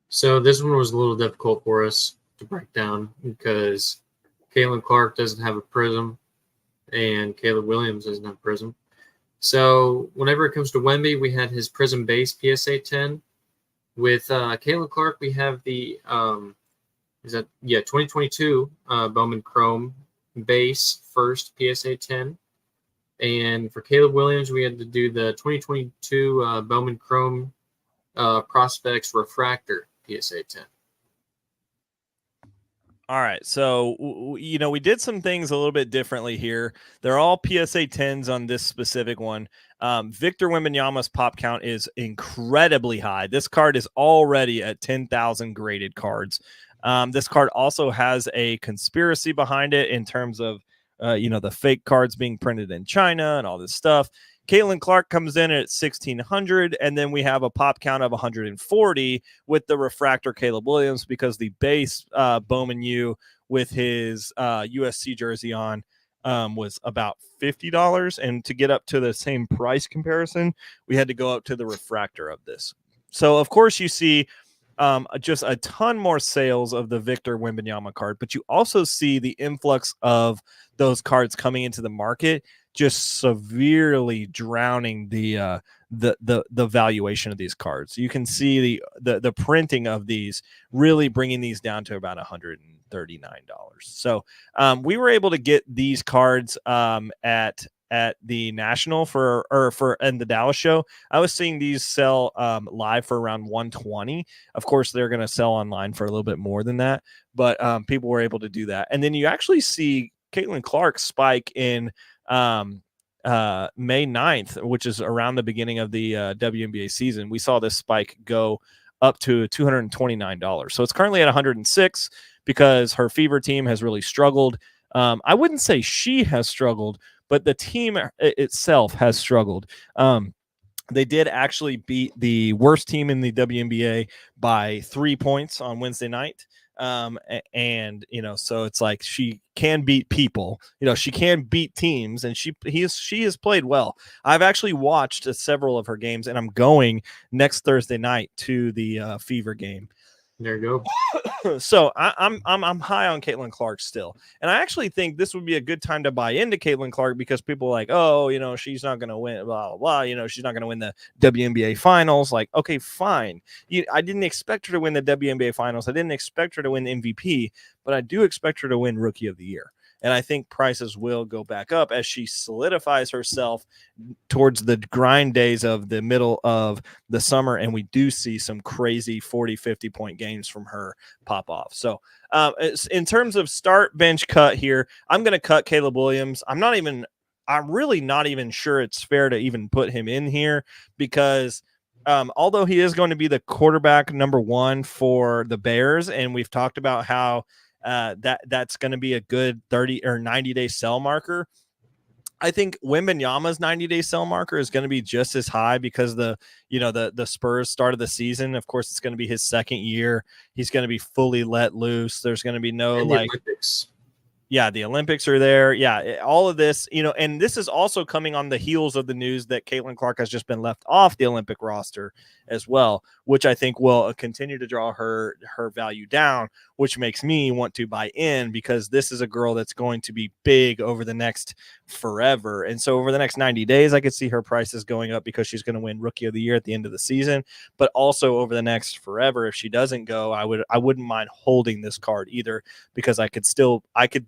So this one was a little difficult for us to break down because Caitlin Clark doesn't have a prism and Caleb Williams doesn't have a prism. So whenever it comes to Wemby, we had his Prism base PSA 10. With Caitlin Clark, we have the 2022 Bowman Chrome base first PSA 10. And for Caleb Williams, we had to do the 2022 Bowman Chrome Prospects Refractor PSA 10. All right, so we did some things a little bit differently here. They're all PSA 10s on this specific one. Victor Wembanyama's pop count is incredibly high. This card is already at 10,000 graded cards. This card also has a conspiracy behind it in terms of the fake cards being printed in China and all this stuff. Caitlin Clark comes in at 1,600, and then we have a pop count of 140 with the refractor Caleb Williams, because the base Bowman U with his USC jersey on was about $50, and to get up to the same price comparison, we had to go up to the refractor of this. So, of course, you see just a ton more sales of the Victor Wembanyama card, but you also see the influx of those cards coming into the market, just severely drowning the valuation of these cards. You can see the printing of these really bringing these down to about $139. So we were able to get these cards at the National and the Dallas show. I was seeing these sell live for around 120. Of course, they're going to sell online for a little bit more than that, but people were able to do that. And then you actually see Caitlin Clark spike in May 9th, which is around the beginning of the WNBA season. We saw this spike go up to $229. So it's currently at 106 because her Fever team has really struggled. I wouldn't say she has struggled, but the team itself has struggled. They did actually beat the worst team in the WNBA by 3 points on Wednesday night. And so it's like she can beat people, she can beat teams, and she has played well. I've actually watched several of her games, and I'm going next Thursday night to the Fever game. There you go. So I'm high on Caitlin Clark still, and I actually think this would be a good time to buy into Caitlin Clark, because people are like, oh, she's not going to win, blah, blah, blah, she's not going to win the WNBA finals. Like, okay, fine. I didn't expect her to win the WNBA finals. I didn't expect her to win the MVP, but I do expect her to win Rookie of the Year. And I think prices will go back up as she solidifies herself towards the grind days of the middle of the summer. And we do see some crazy 40, 50-point games from her pop off. So in terms of start, bench, cut here, I'm going to cut Caleb Williams. I'm really not even sure it's fair to even put him in here, because although he is going to be the quarterback number 1 for the Bears, and we've talked about how that's going to be a good 30 or 90-day sell marker, I think Wembanyama's 90-day sell marker is going to be just as high, because the Spurs started the season. Of course, it's going to be his second year. He's going to be fully let loose. There's going to be no Olympics. Yeah, the Olympics are there. Yeah, all of this, and this is also coming on the heels of the news that Caitlin Clark has just been left off the Olympic roster as well, which I think will continue to draw her value down, which makes me want to buy in, because this is a girl that's going to be big over the next forever. And so over the next 90 days, I could see her prices going up, because she's going to win Rookie of the Year at the end of the season. But also over the next forever, if she doesn't go, I wouldn't mind holding this card either, because I could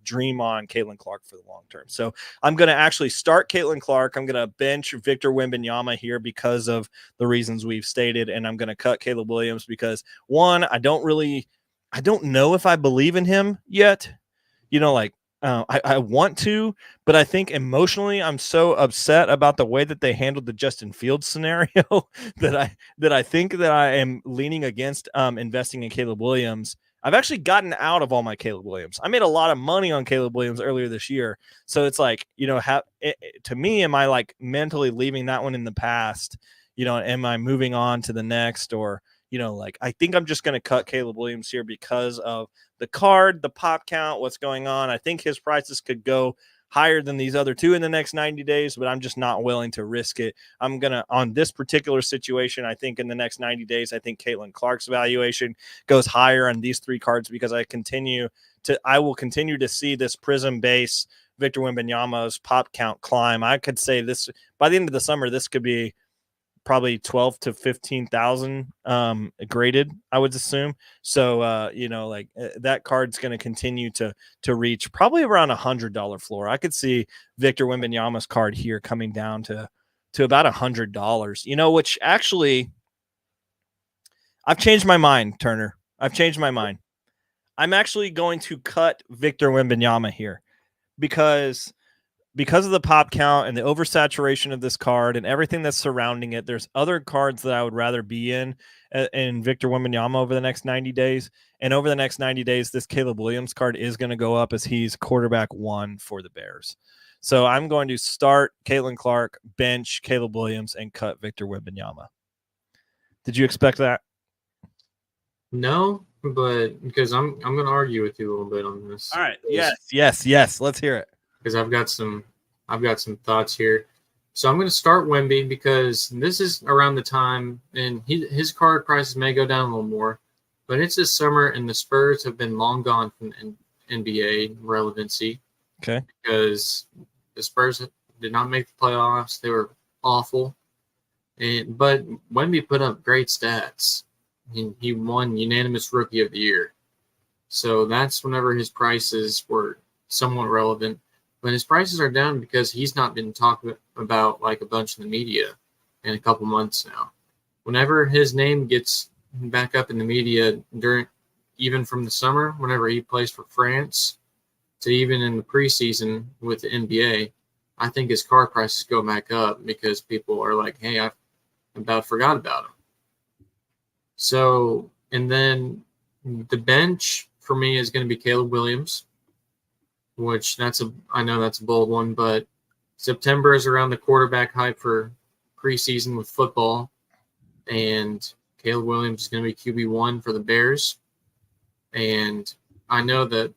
dream on Caitlin Clark for the long term. So I'm going to actually start Caitlin Clark. I'm going to bench Victor Wembanyama here because of the reasons we've stated, and I'm going to cut Caleb Williams because, one, I don't know if I believe in him yet. I want to, but I think emotionally I'm so upset about the way that they handled the Justin Fields scenario that I think that I am leaning against investing in Caleb Williams. I've actually gotten out of all my Caleb Williams. I made a lot of money on Caleb Williams earlier this year. So it's like, to me, am I like mentally leaving that one in the past? Am I moving on to the next? Or, I think I'm just going to cut Caleb Williams here because of the card, the pop count, what's going on. I think his prices could go higher than these other two in the next 90 days, but I'm just not willing to risk it. I'm going to, on this particular situation, I think in the next 90 days, I think Caitlin Clark's valuation goes higher on these 3 cards, because I will continue to see this Prism base Victor Wembanyama's pop count climb. I could say this by the end of the summer, this could be probably 12 to 15,000 graded, I would assume. So, that card's going to continue to reach probably around $100 floor. I could see Victor Wembanyama's card here coming down to about $100, which actually I've changed my mind, Turner. I've changed my mind. I'm actually going to cut Victor Wembanyama here because of the pop count and the oversaturation of this card and everything that's surrounding it. There's other cards that I would rather be in Victor Wembanyama over the next 90 days. And over the next 90 days, this Caleb Williams card is going to go up as he's quarterback 1 for the Bears. So I'm going to start Caitlin Clark, bench Caleb Williams, and cut Victor Wembanyama. Did you expect that? No, but because I'm going to argue with you a little bit on this. All right. Yes. Let's hear it. Because I've got some thoughts here. So I'm going to start Wemby because this is around the time, and his card prices may go down a little more, but it's this summer, and the Spurs have been long gone from NBA relevancy. Okay. Because the Spurs did not make the playoffs. They were awful. But Wemby put up great stats. He won unanimous Rookie of the Year. So that's whenever his prices were somewhat relevant. But his prices are down because he's not been talked about like a bunch in the media in a couple months now. Whenever his name gets back up in the media even from the summer, whenever he plays for France, to even in the preseason with the NBA, I think his card prices go back up because people are like, hey, I about forgot about him. So, and then the bench for me is going to be Caleb Williams, which I know that's a bold one, but September is around the quarterback hype for preseason with football, and Caleb Williams is going to be QB1 for the Bears. And I know that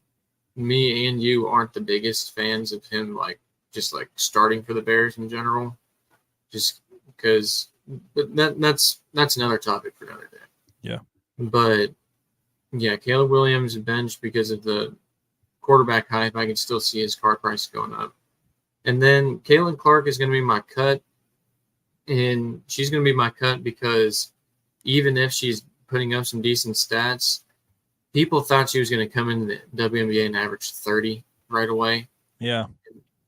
me and you aren't the biggest fans of him, just starting for the Bears in general, just because. But that's another topic for another day. Yeah. But yeah, Caleb Williams benched because of the quarterback hype. I can still see his card price going up. And then Caitlin Clark is going to be my cut. And she's going to be my cut because even if she's putting up some decent stats, people thought she was going to come into the WNBA and average 30 right away. Yeah.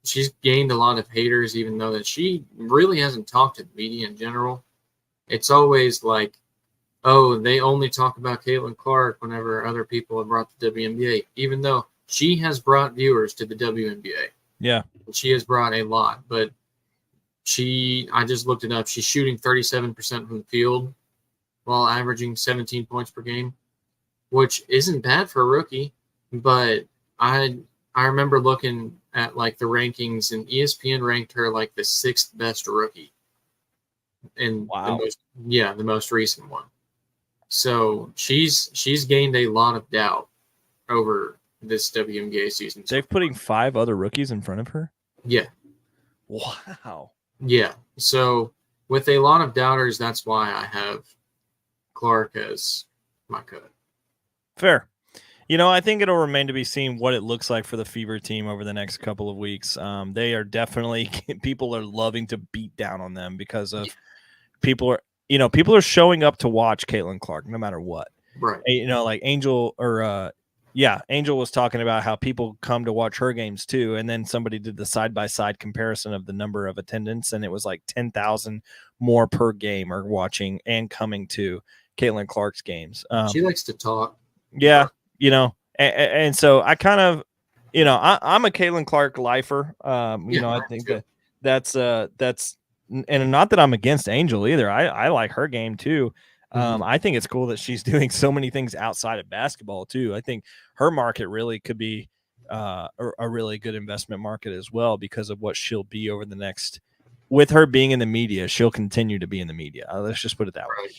She's gained a lot of haters, even though that she really hasn't talked to the media in general. It's always like, oh, they only talk about Caitlin Clark whenever other people have brought the WNBA, even though she has brought viewers to the WNBA. Yeah. She has brought a lot, but I just looked it up. She's shooting 37% from the field while averaging 17 points per game, which isn't bad for a rookie, but I remember looking at the rankings, and ESPN ranked her like the 6th best rookie in the most recent one. So she's gained a lot of doubt over this WNBA season. They're putting 5 other rookies in front of her? Yeah. Wow. Yeah. So with a lot of doubters, that's why I have Clark as my cut. Fair. I think it'll remain to be seen what it looks like for the Fever team over the next couple of weeks. They are definitely people are loving to beat down on them because of people are showing up to watch Caitlin Clark no matter what. Right. Like Angel Angel was talking about how people come to watch her games too. And then somebody did the side-by-side comparison of the number of attendance, and it was like 10,000 more per game are watching and coming to Caitlin Clark's games. She likes to talk. Yeah. And so I kind of, I'm a Caitlin Clark lifer. I think that's and not that I'm against Angel either. I like her game too. I think it's cool that she's doing so many things outside of basketball too. I think her market really could be a really good investment market as well because of what she'll be over the next. With her being in the media, she'll continue to be in the media. Let's just put it that way.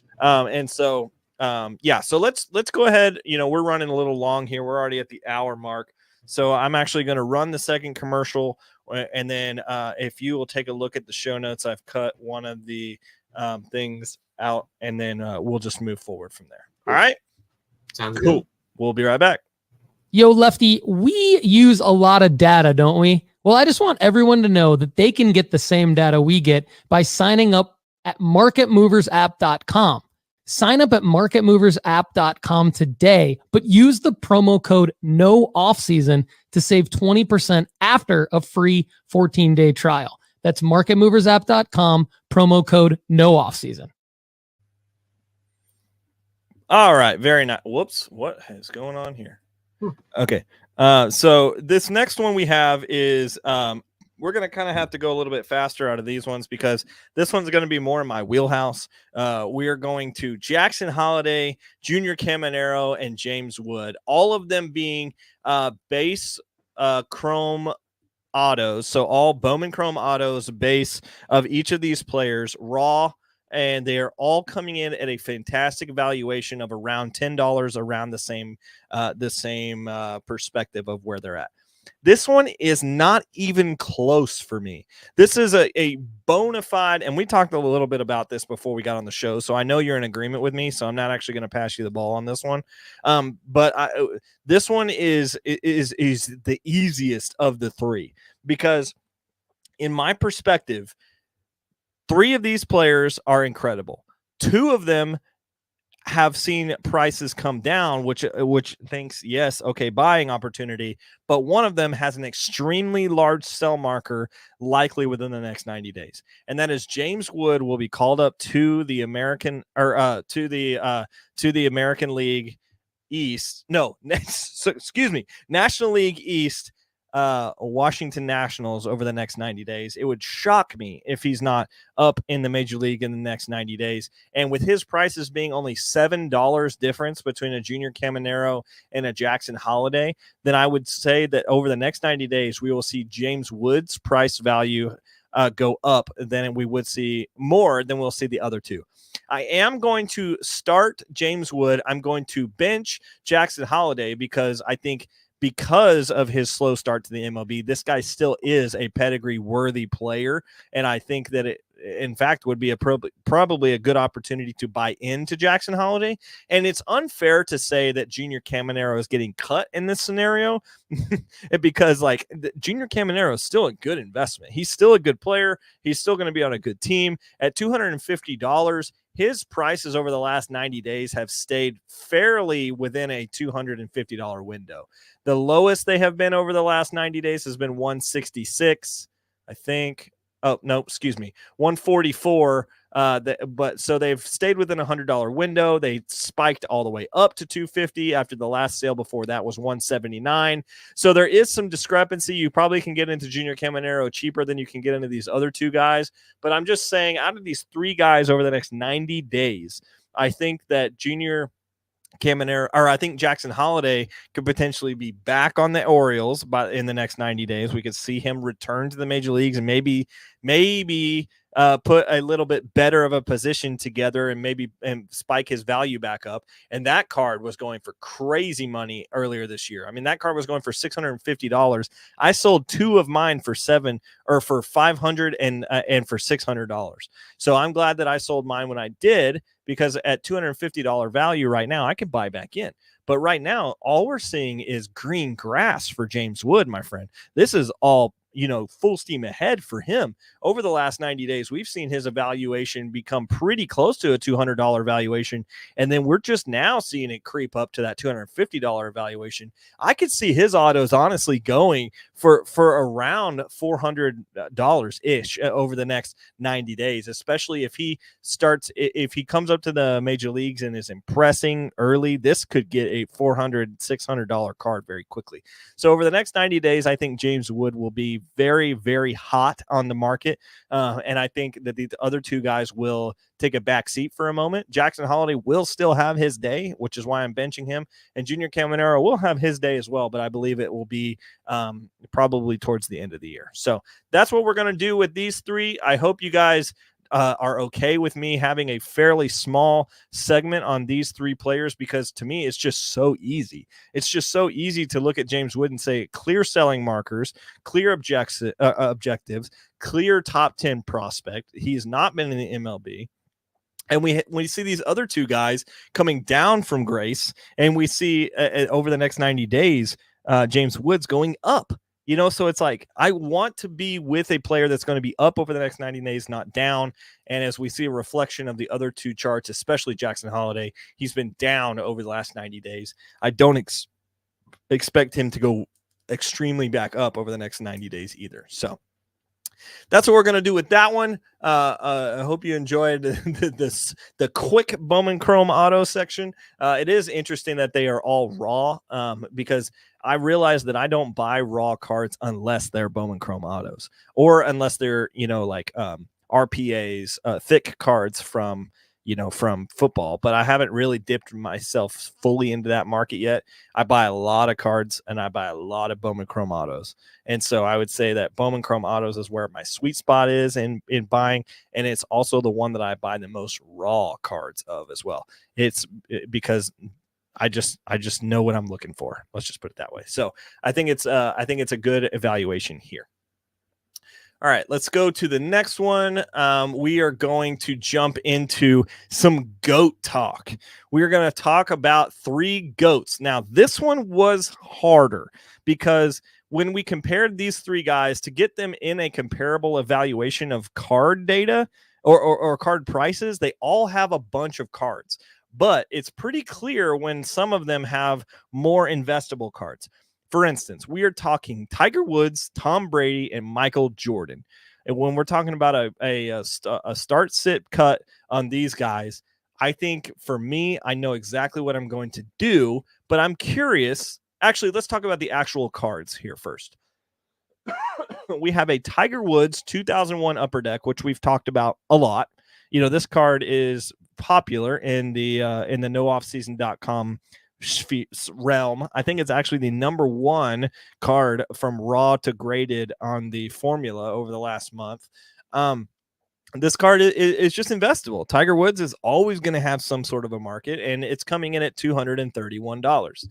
And so. So let's go ahead. We're running a little long here. We're already at the hour mark. So I'm actually going to run the second commercial. And then if you will take a look at the show notes, I've cut one of the things out, and then we'll just move forward from there. All right. Sounds cool. Good. We'll be right back. Yo, Lefty, we use a lot of data, don't we? Well, I just want everyone to know that they can get the same data we get by signing up at marketmoversapp.com. Sign up at marketmoversapp.com today, but use the promo code NOOFFSEASON to save 20% after a free 14-day trial. That's marketmoversapp.com, promo code NOOFFSEASON. All right, very nice. Whoops, what is going on here? Okay. So this next one we have is we're going to kind of have to go a little bit faster out of these ones because this one's going to be more in my wheelhouse. We are going to Jackson Holiday, Junior Caminero, and James Wood, all of them being base chrome autos. So all Bowman Chrome autos base of each of these players raw, and they are all coming in at a fantastic valuation of around $10, around the same perspective of where they're at. This one is not even close for me. This is a bona fide, and we talked a little bit about this before we got on the show, so I know you're in agreement with me, so I'm not actually going to pass you the ball on this one. But this one is the easiest of the three because, in my perspective, three of these players are incredible. Two of them have seen prices come down, which thinks, yes, okay, buying opportunity, but one of them has an extremely large sell marker likely within the next 90 days. And that is James Wood will be called up to the American to the American League East. No, excuse me, National League East Washington Nationals over the next 90 days. It would shock me if he's not up in the major league in the next 90 days. And with his prices being only $7 difference between a Junior Caminero and a Jackson Holiday, then I would say that over the next 90 days, we will see James Wood's price value go up than we would see more than we'll see the other two. I am going to start James Wood. I'm going to bench Jackson Holiday because I think because of his slow start to the MLB, this guy still is a pedigree-worthy player, and I think that it, in fact, would be probably a good opportunity to buy into Jackson Holiday. And it's unfair to say that Junior Caminero is getting cut in this scenario because, like, Junior Caminero is still a good investment. He's still a good player. He's still going to be on a good team. At $250, his prices over the last 90 days have stayed fairly within a $250 window. The lowest they have been over the last 90 days has been 166, I think. Oh, no, excuse me, 144. But so they've stayed within $100 window. They spiked all the way up to 250 after the last sale. Before that was 179. So there is some discrepancy. You probably can get into Junior Caminero cheaper than you can get into these other two guys. But I'm just saying, out of these three guys over the next 90 days, I think that Junior Caminero, or I think Jackson Holiday could potentially be back on the Orioles in the next 90 days. We could see him return to the major leagues and maybe put a little bit better of a position together and spike his value back up. And that card was going for crazy money earlier this year. I mean, that card was going for $650. I sold two of mine for $500 and for $600. So I'm glad that I sold mine when I did, because at $250 value right now, I could buy back in. But right now, all we're seeing is green grass for James Wood, my friend. This is all, full steam ahead for him. Over the last 90 days, we've seen his evaluation become pretty close to a $200 valuation. And then we're just now seeing it creep up to that $250 valuation. I could see his autos honestly going for around $400-ish over the next 90 days, especially if he comes up to the major leagues and is impressing early. This could get a $400, $600 card very quickly. So over the next 90 days, I think James Wood will be very, very hot on the market. And I think that the other two guys will take a back seat for a moment. Jackson Holiday will still have his day, which is why I'm benching him. And Junior Caminero will have his day as well, but I believe it will be probably towards the end of the year. So that's what we're going to do with these three. I hope you guys are okay with me having a fairly small segment on these three players, because to me, it's just so easy. It's just so easy to look at James Wood and say clear selling markers, clear objectives, clear top 10 prospect. He's not been in the MLB. And we see these other two guys coming down from grace, and we see over the next 90 days, James Wood's going up. So it's like, I want to be with a player that's going to be up over the next 90 days, not down. And as we see a reflection of the other two charts, especially Jackson Holiday, he's been down over the last 90 days. I don't expect him to go extremely back up over the next 90 days either. So that's what we're going to do with that one. I hope you enjoyed the quick Bowman Chrome Auto section. It is interesting that they are all raw because I realize that I don't buy raw cards unless they're Bowman Chrome Autos or unless they're, like RPAs, thick cards from football, but I haven't really dipped myself fully into that market yet. I buy a lot of cards and I buy a lot of Bowman Chrome Autos. And so I would say that Bowman Chrome Autos is where my sweet spot is in buying. And it's also the one that I buy the most raw cards of as well. It's because I just know what I'm looking for. Let's just put it that way. So I think it's a good evaluation here. All right, let's go to the next one. We are going to jump into some GOAT talk. We're going to talk about 3 GOATs. Now, this one was harder because when we compared these 3 guys to get them in a comparable evaluation of card data or card prices, they all have a bunch of cards. But it's pretty clear when some of them have more investable cards. For instance, we are talking Tiger Woods, Tom Brady, and Michael Jordan. And when we're talking about a start, sit, cut on these guys, I think for me, I know exactly what I'm going to do, but I'm curious. Actually, let's talk about the actual cards here first. We have a Tiger Woods 2001 Upper Deck, which we've talked about a lot. This card is popular in the nooffseason.com realm. I think it's actually the number 1 card from raw to graded on the formula over the last month. This card is just investable. Tiger Woods is always going to have some sort of a market, and it's coming in at $231.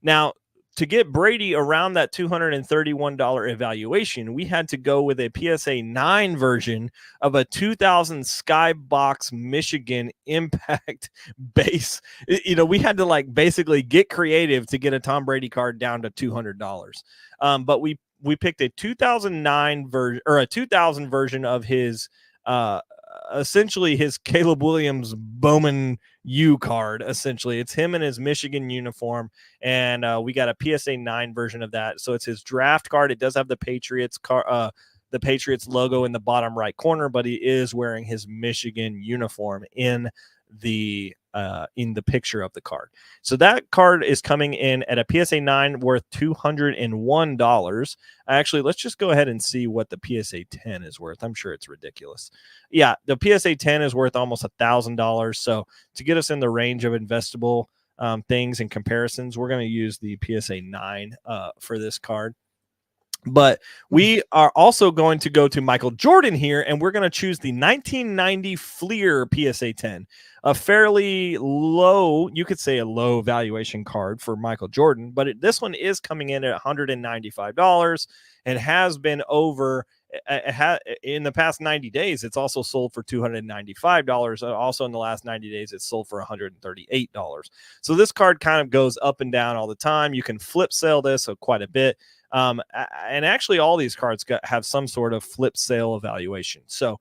Now, to get Brady around that $231 evaluation, we had to go with a PSA 9 version of a 2000 Skybox Michigan Impact base. We had to basically get creative to get a Tom Brady card down to $200. But we picked a 2009 version or a 2000 version of his essentially his Caleb Williams Bowman U card. Essentially, it's him in his Michigan uniform, and we got a PSA 9 version of that. So it's his draft card. It does have the Patriots logo in the bottom right corner, but he is wearing his Michigan uniform in the picture of the card. So that card is coming in at a PSA 9 worth $201. Actually, let's just go ahead and see what the PSA 10 is worth. I'm sure it's ridiculous. Yeah, the PSA 10 is worth almost $1,000. So to get us in the range of investable things and comparisons, we're going to use the PSA 9 for this card. But we are also going to go to Michael Jordan here, and we're going to choose the 1990 Fleer PSA 10, a fairly low, you could say a low valuation card for Michael Jordan, but this one is coming in at $195 and has been over in the past 90 days. It's also sold for $295. Also in the last 90 days, it's sold for $138. So this card kind of goes up and down all the time. You can flip sell this quite a bit. And actually all these cards have some sort of flip sale evaluation. So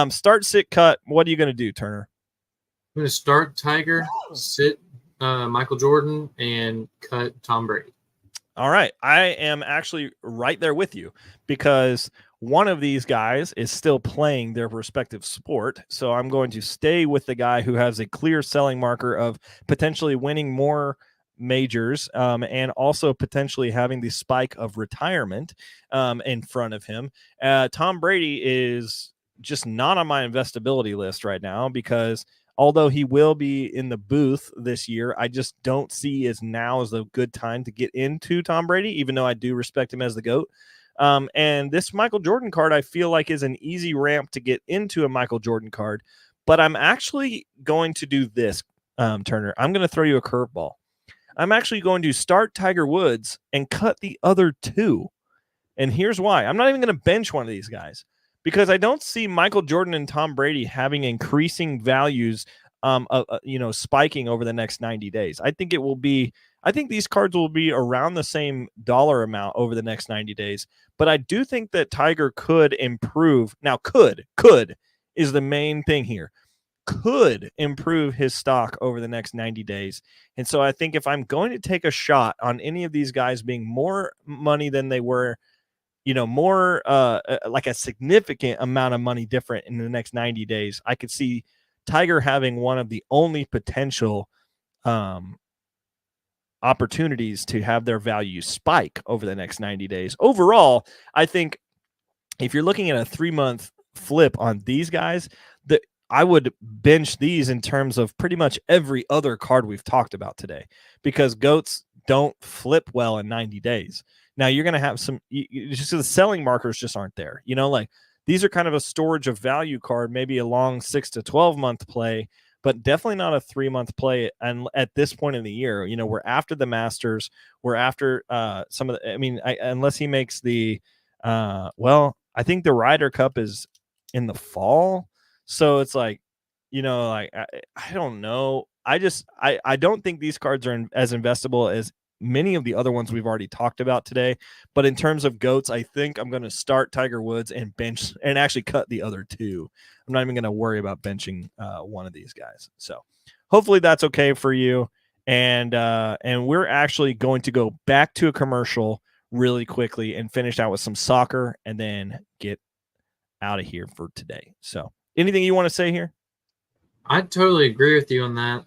start, sit, cut. What are you going to do, Turner? I'm going to start Tiger, sit Michael Jordan, and cut Tom Brady. All right. I am actually right there with you because one of these guys is still playing their respective sport. So I'm going to stay with the guy who has a clear selling marker of potentially winning more majors and also potentially having the spike of retirement in front of him. Tom Brady is just not on my investability list right now because although he will be in the booth this year, I just don't see as now as a good time to get into Tom Brady, even though I do respect him as the GOAT. And this Michael Jordan card, I feel like is an easy ramp to get into a Michael Jordan card, but I'm actually going to do this, Turner. I'm going to throw you a curveball. I'm actually going to start Tiger Woods and cut the other 2. And here's why. I'm not even going to bench one of these guys because I don't see Michael Jordan and Tom Brady having increasing values, spiking over the next 90 days. I think these cards will be around the same dollar amount over the next 90 days. But I do think that Tiger could improve. Now, could is the main thing here. Could improve his stock over the next 90 days. And so I think if I'm going to take a shot on any of these guys being more money than they were, more like a significant amount of money different in the next 90 days, I could see Tiger having one of the only potential opportunities to have their value spike over the next 90 days. Overall, I think if you're looking at a 3-month flip on these guys, that I would bench these in terms of pretty much every other card we've talked about today, because goats don't flip well in 90 days. Now you're going to have some, just the selling markers just aren't there. Like these are kind of a storage of value card, maybe a long 6 to 12 month play, but definitely not a 3-month play. And at this point in the year, we're after the Masters, we're after some of the, unless he makes the, I think the Ryder Cup is in the fall. So it's like, I don't know. I don't think these cards are as investable as many of the other ones we've already talked about today. But in terms of goats, I think I'm going to start Tiger Woods and bench and actually cut the other two. I'm not even going to worry about benching one of these guys. So hopefully that's okay for you. And we're actually going to go back to a commercial really quickly and finish out with some soccer and then get out of here for today. So anything you want to say here? I totally agree with you on that.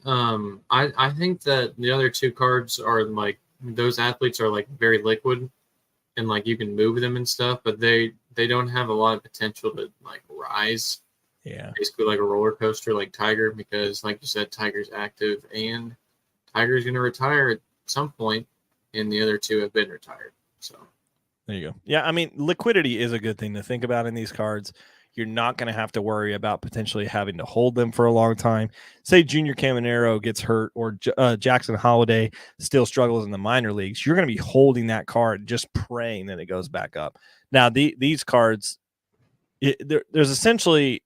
I think that the other two cards are like, those athletes are like very liquid and like you can move them and stuff, but they don't have a lot of potential to like rise. Yeah. Basically like a roller coaster like Tiger, because like you said, Tiger's active and Tiger's going to retire at some point, and the other two have been retired. So there you go. Yeah, liquidity is a good thing to think about in these cards. You're not going to have to worry about potentially having to hold them for a long time. Say Junior Caminero gets hurt, or Jackson Holiday still struggles in the minor leagues. You're going to be holding that card, just praying that it goes back up. Now, these cards, there's essentially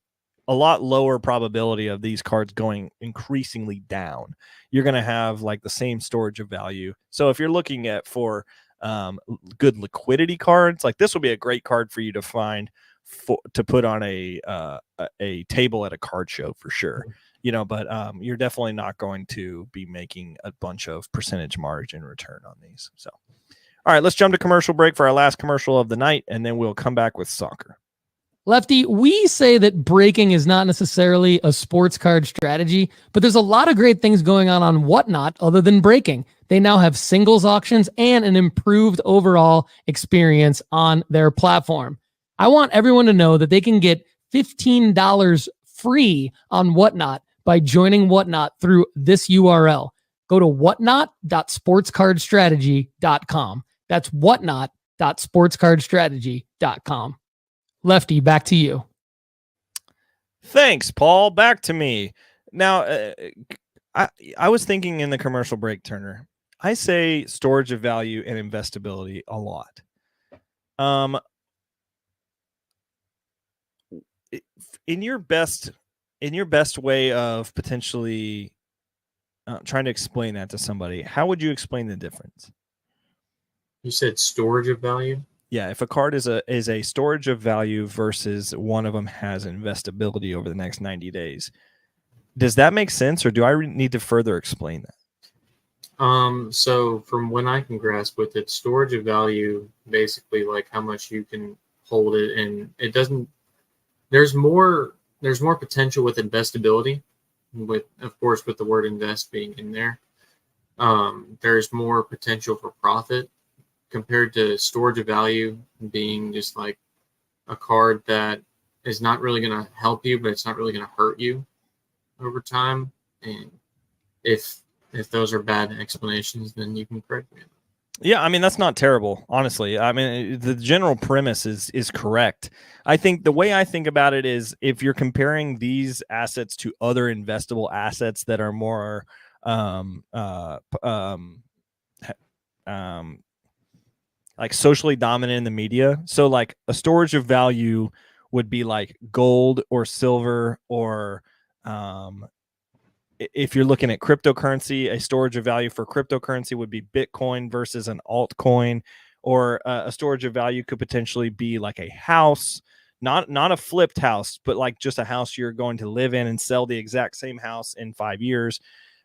a lot lower probability of these cards going increasingly down. You're going to have like the same storage of value. So if you're looking at for good liquidity cards, like this will be a great card for you to find to put on a table at a card show for sure. But you're definitely not going to be making a bunch of percentage margin return on these. So, all right, let's jump to commercial break for our last commercial of the night, and then we'll come back with soccer. Lefty, we say that breaking is not necessarily a sports card strategy, but there's a lot of great things going on Whatnot other than breaking. They now have singles auctions and an improved overall experience on their platform. I want everyone to know that they can get $15 free on Whatnot by joining Whatnot through this URL. Go to whatnot.sportscardstrategy.com. That's whatnot.sportscardstrategy.com. Lefty, back to you. Thanks, Paul. Back to me. Now, I was thinking in the commercial break, Turner, I say storage of value and investability a lot. In your best way of potentially trying to explain that to somebody, how would you explain the difference? You said storage of value? Yeah, if a card is a storage of value versus one of them has investability over the next 90 days, does that make sense, or do I need to further explain that? So from when I can grasp with it, storage of value, basically like how much you can hold it, and it doesn't. There's more potential with investability, with of course with the word invest being in there. There's more potential for profit compared to storage of value being just like a card that is not really going to help you, but it's not really going to hurt you over time. And if those are bad explanations, then you can correct me. Yeah, that's not terrible, honestly. The general premise is correct. I think the way I think about it is, if you're comparing these assets to other investable assets that are more like socially dominant in the media. So like a storage of value would be like gold or silver, or if you're looking at cryptocurrency, a storage of value for cryptocurrency would be Bitcoin versus an altcoin, or a storage of value could potentially be like a house, not a flipped house, but like just a house you're going to live in and sell the exact same house in 5 years.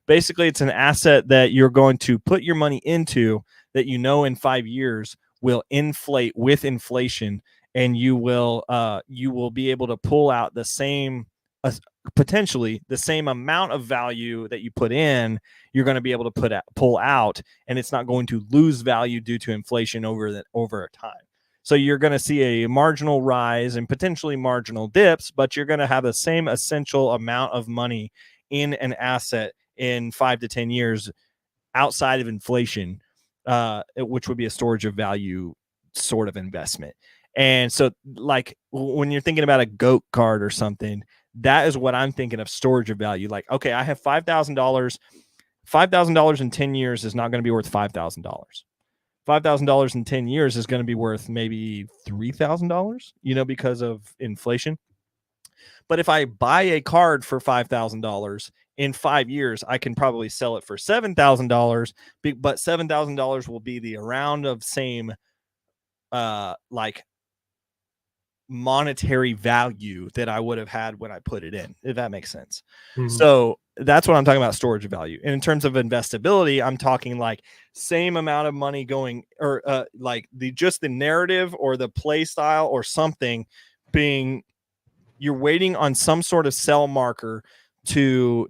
Basically, it's an asset that you're going to put your money into that in 5 years will inflate with inflation, and you will be able to pull out the same potentially the same amount of value that you put in. You're going to be able to pull out, and it's not going to lose value due to inflation over time. So you're going to see a marginal rise and potentially marginal dips, but you're going to have the same essential amount of money in an asset in 5 to 10 years outside of inflation, which would be a storage of value sort of investment. And so, like, when you're thinking about a GOAT card or something, that is what I'm thinking of, storage of value. Like, okay, I have $5,000. $5,000 in 10 years is not going to be worth $5,000. $5,000 in 10 years is going to be worth maybe $3,000, because of inflation. But if I buy a card for $5,000 in 5 years, I can probably sell it for $7,000, but $7,000 will be the around of same like monetary value that I would have had when I put it in, if that makes sense. Mm-hmm. So that's what I'm talking about, storage of value. And in terms of investability, I'm talking like same amount of money going, or like just the narrative or the play style or something being, you're waiting on some sort of sell marker to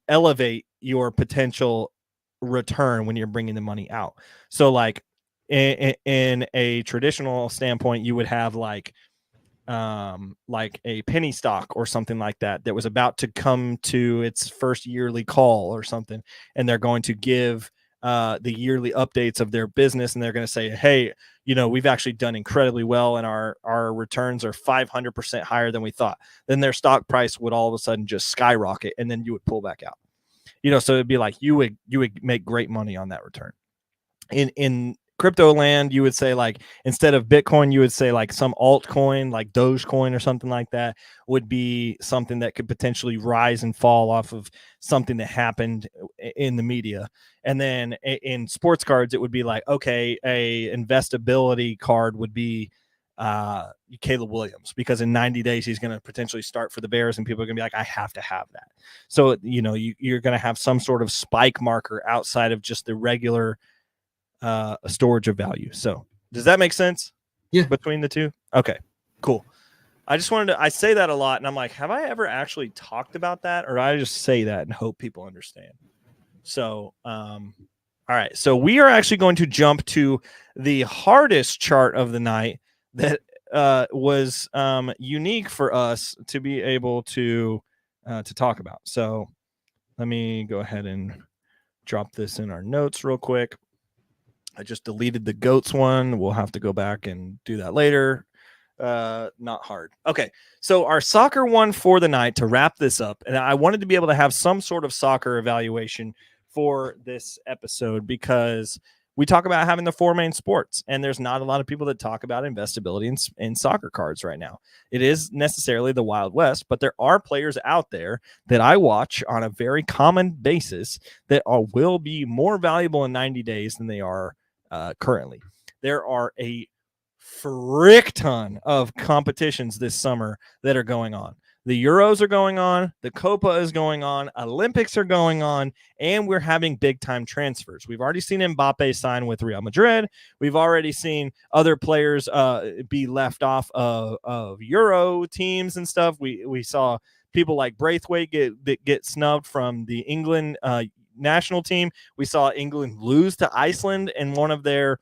elevate your potential return when you're bringing the money out. So like in a traditional standpoint, you would have like a penny stock or something like that was about to come to its first yearly call or something, and they're going to give the yearly updates of their business, and they're going to say, hey, we've actually done incredibly well, and our returns are 500% higher than we thought. Then their stock price would all of a sudden just skyrocket, and then you would pull back out. So it'd be like you would make great money on that return. In crypto land, you would say, like, instead of Bitcoin, you would say like some altcoin, like Dogecoin or something like that, would be something that could potentially rise and fall off of something that happened in the media. And then in sports cards, it would be like, okay, a investability card would be Caleb Williams, because in 90 days he's going to potentially start for the Bears, and people are going to be like, I have to have that. So you're going to have some sort of spike marker outside of just the regular storage of value. So does that make sense? Yeah. Between the two? Okay, cool. I just wanted to, I say that a lot, and I'm like, have I ever actually talked about that, or I just say that and hope people understand? So, all right. So we are actually going to jump to the hardest chart of the night that was unique for us to be able to talk about. So let me go ahead and drop this in our notes real quick. I just deleted the goats one. We'll have to go back and do that later. Not hard. Okay. So our soccer one for the night, to wrap this up, and I wanted to be able to have some sort of soccer evaluation for this episode, because we talk about having the four main sports, and there's not a lot of people that talk about investability in soccer cards right now. It is necessarily the Wild West, but there are players out there that I watch on a very common basis that will be more valuable in 90 days than they are currently. There are a frick ton of competitions this summer that are going on. The Euros are going on, the Copa is going on, Olympics are going on, and we're having big time transfers. We've already seen Mbappe sign with Real Madrid. We've already seen other players be left off of Euro teams and stuff. We saw people like Braithwaite get snubbed from the England national team. We saw England lose to Iceland in one of their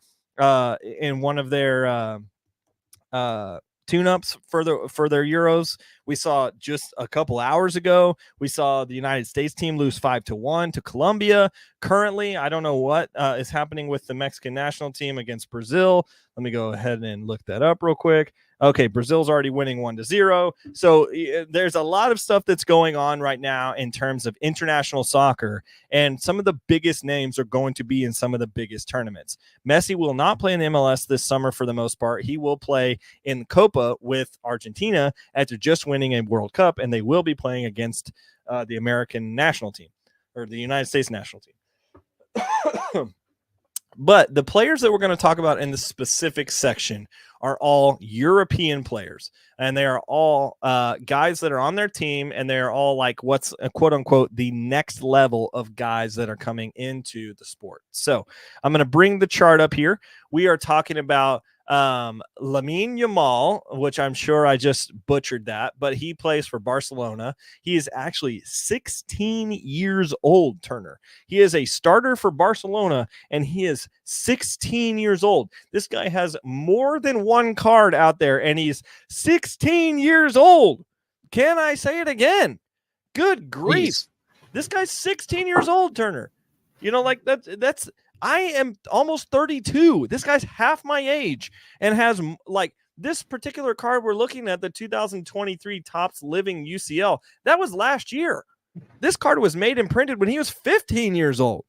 tune-ups for their Euros. We saw just a couple hours ago, we saw the United States team lose 5-1 to Colombia. Currently, I don't know what is happening with the Mexican national team against Brazil. Let me go ahead and look that up real quick. Okay, Brazil's already winning 1-0. So there's a lot of stuff that's going on right now in terms of international soccer, and some of the biggest names are going to be in some of the biggest tournaments. Messi will not play in MLS this summer for the most part. He will play in Copa with Argentina after just winning a World Cup, and they will be playing against the American national team, or the United States national team. But the players that we're going to talk about in the specific section are all European players, and they are all guys that are on their team, and they are all like what's quote unquote the next level of guys that are coming into the sport. So I'm going to bring the chart up here. We are talking about Lamine Yamal, which I'm sure I just butchered that, but he plays for Barcelona. He is actually 16 years old, Turner. He is a starter for Barcelona, and he is 16 years old. This guy has more than one card out there, and he's 16 years old. Can I say it again? Good grief. Please. This guy's 16 years old, Turner. You know, like that's I am almost 32. This guy's half my age and has like this particular card we're looking at, the 2023 Topps Living UCL. That was last year. This card was made and printed when he was 15 years old.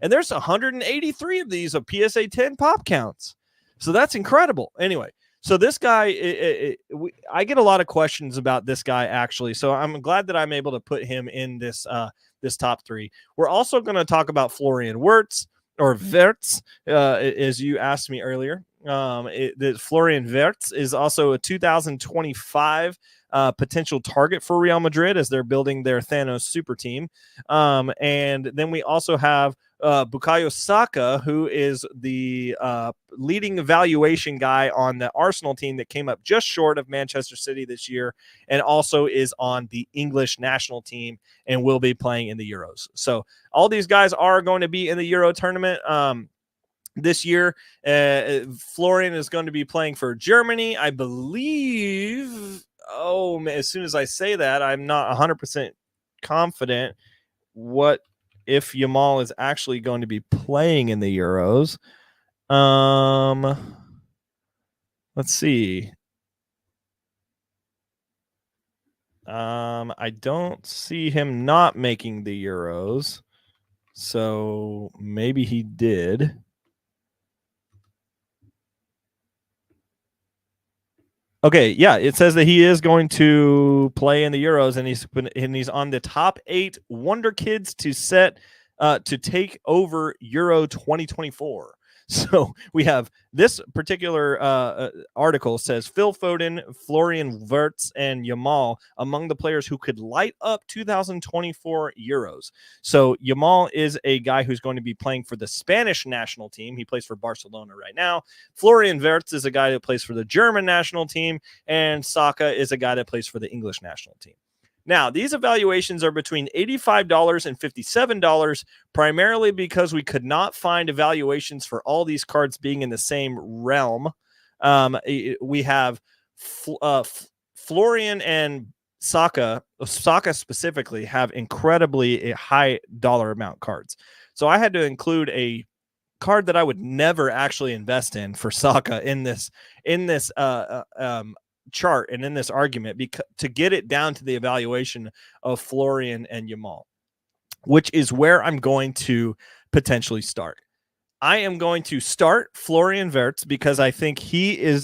And there's 183 of these of PSA 10 pop counts. So that's incredible. Anyway, so this guy, I get a lot of questions about this guy, actually. So I'm glad that I'm able to put him in this top three. We're also going to talk about Florian Wirtz, or Wirtz, as you asked me earlier. Florian Wirtz is also a 2025 potential target for Real Madrid as they're building their Thanos super team. And then we also have Bukayo Saka, who is the leading evaluation guy on the Arsenal team that came up just short of Manchester City this year, and also is on the English national team and will be playing in the Euros. So all these guys are going to be in the Euro tournament this year. Florian is going to be playing for Germany, I believe. Oh, man, as soon as I say that, I'm not 100% confident what if Yamal is actually going to be playing in the Euros. Let's see. I don't see him not making the Euros, so maybe he did. Okay, yeah, it says that he is going to play in the Euros, and he's on the top 8 Wonder Kids to take over Euro 2024. So we have this particular article says Phil Foden, Florian Wirtz, and Yamal among the players who could light up 2024 Euros. So Yamal is a guy who's going to be playing for the Spanish national team. He plays for Barcelona right now. Florian Wirtz is a guy that plays for the German national team, and Saka is a guy that plays for the English national team. Now, these evaluations are between $85 and $57, primarily because we could not find evaluations for all these cards being in the same realm. We have Florian and Saka specifically have incredibly high dollar amount cards. So I had to include a card that I would never actually invest in for Saka in this chart and in this argument, because to get it down to the evaluation of Florian and Yamal, which is where I'm going to potentially start. I am going to start Florian Wirtz because I think he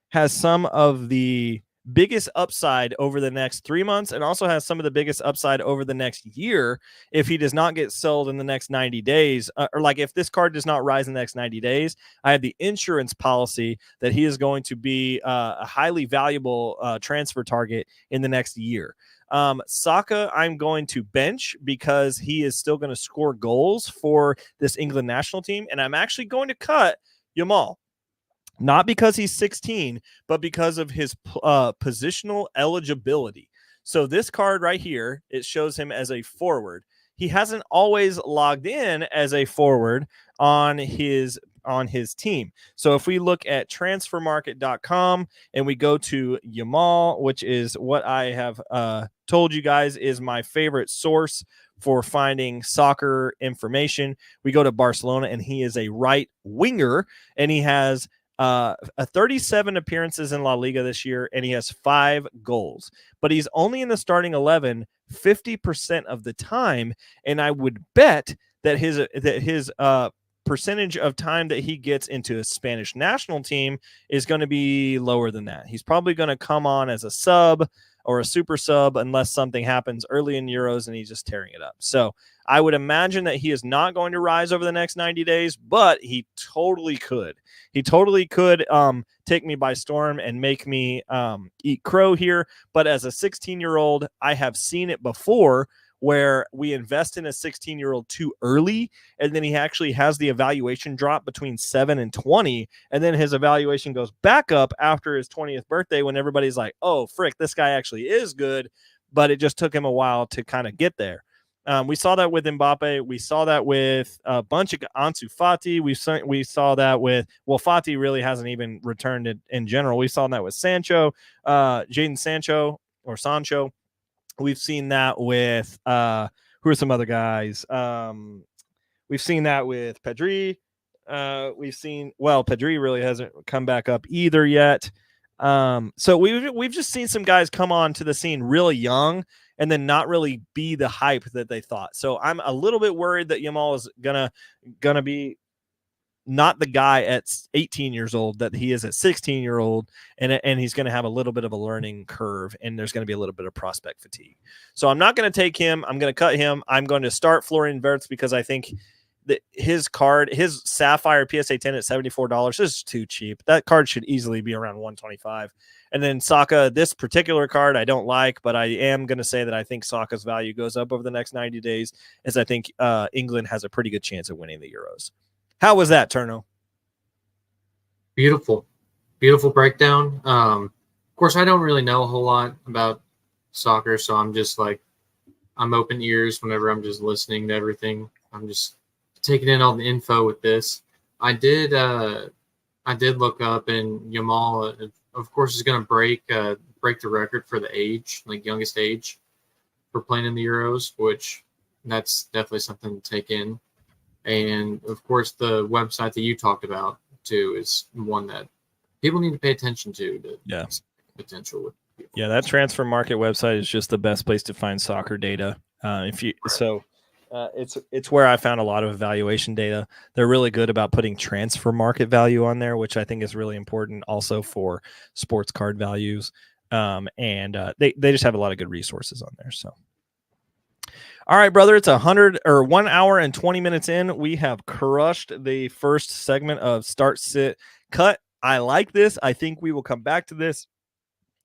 has some of the biggest upside over the next 3 months, and also has some of the biggest upside over the next year if he does not get sold in the next 90 days, or like if this card does not rise in the next 90 days. I have the insurance policy that he is going to be a highly valuable transfer target in the next year. Saka, I'm going to bench because he is still going to score goals for this England national team, and I'm actually going to cut Yamal. Not because he's 16, but because of his positional eligibility. So this card right here, it shows him as a forward. He hasn't always logged in as a forward on his team. So if we look at transfermarket.com and we go to Yamal, which is what I have told you guys is my favorite source for finding soccer information, we go to Barcelona, and he is a right winger, and he has 37 appearances in La Liga this year, and he has 5 goals. But he's only in the starting 11 50% of the time, and I would bet that his percentage of time that he gets into a Spanish national team is going to be lower than that. He's probably going to come on as a sub or a super sub unless something happens early in Euros and he's just tearing it up. So I would imagine that he is not going to rise over the next 90 days, but he totally could. He totally could take me by storm and make me eat crow here. But as a 16-year-old, I have seen it before where we invest in a 16-year-old too early, and then he actually has the evaluation drop between 7 and 20, and then his evaluation goes back up after his 20th birthday when everybody's like, oh, frick, this guy actually is good, but it just took him a while to kind of get there. We saw that with Mbappe. We saw that with a bunch of Ansu Fati. We saw that with, well, Fati really hasn't even returned in general. We saw that with Sancho, Jadon Sancho or Sancho. We've seen that with who are some other guys? We've seen that with Pedri. Pedri really hasn't come back up either yet. So we've just seen some guys come on to the scene really young and then not really be the hype that they thought. So I'm a little bit worried that Yamal is gonna be not the guy at 18 years old that he is at 16-year-old, and he's going to have a little bit of a learning curve, and there's going to be a little bit of prospect fatigue. So I'm not going to take him. I'm going to cut him. I'm going to start Florian Wirtz because I think that his Sapphire PSA 10 at $74 is too cheap. That card should easily be around $125. And then Saka, this particular card I don't like, but I am going to say that I think Saka's value goes up over the next 90 days, as I think England has a pretty good chance of winning the Euros. How was that, Turno? Beautiful breakdown. Of course, I don't really know a whole lot about soccer, so I'm just like, I'm open ears whenever I'm just listening to everything. I'm just taking in all the info with this. I did look up, and Yamal, of course, is going to break the record for the age, like youngest age for playing in the Euros, which that's definitely something to take in. And of course, the website that you talked about too is one that people need to pay attention to. Potential with people. Yeah, that transfer market website is just the best place to find soccer data. It's where I found a lot of evaluation data. They're really good about putting transfer market value on there, which I think is really important also for sports card values. They just have a lot of good resources on there. So. All right, brother, it's 1 hour and 20 minutes in. We have crushed the first segment of Start, Sit, Cut. I like this. I think we will come back to this.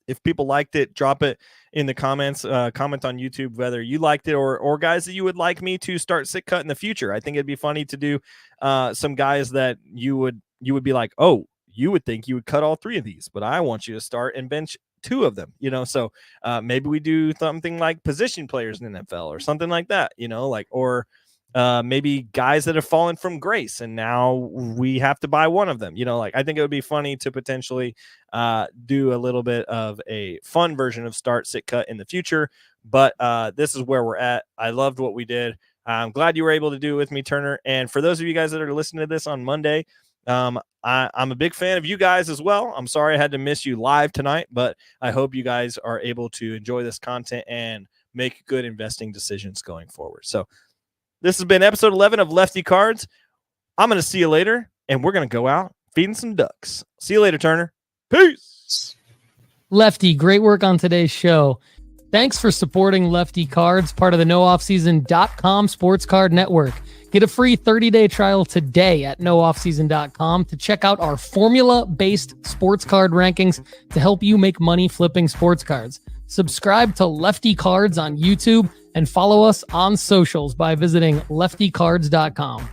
If people liked it, drop it in the comments. Comment on YouTube whether you liked it or guys that you would like me to start, sit, cut in the future. I think it'd be funny to do some guys that you would be like, oh, you would think you would cut all 3 of these, but I want you to start and bench 2 of them, so maybe we do something like position players in the NFL or something like that, or maybe guys that have fallen from grace and now we have to buy one of them, I think it would be funny to potentially do a little bit of a fun version of Start, Sit, Cut in the future. But this is where we're at. I loved what we did. I'm glad you were able to do it with me, Turner. And for those of you guys that are listening to this on Monday, I'm a big fan of you guys as well. I'm sorry I had to miss you live tonight, but I hope you guys are able to enjoy this content and make good investing decisions going forward. So this has been episode 11 of Lefty Cards. I'm going to see you later, and we're going to go out feeding some ducks. See you later, Turner. Peace. Lefty, great work on today's show. Thanks for supporting Lefty Cards, part of the NoOffSeason.com Sports Card Network. Get a free 30-day trial today at NoOffSeason.com to check out our formula-based sports card rankings to help you make money flipping sports cards. Subscribe to Lefty Cards on YouTube and follow us on socials by visiting LeftyCards.com.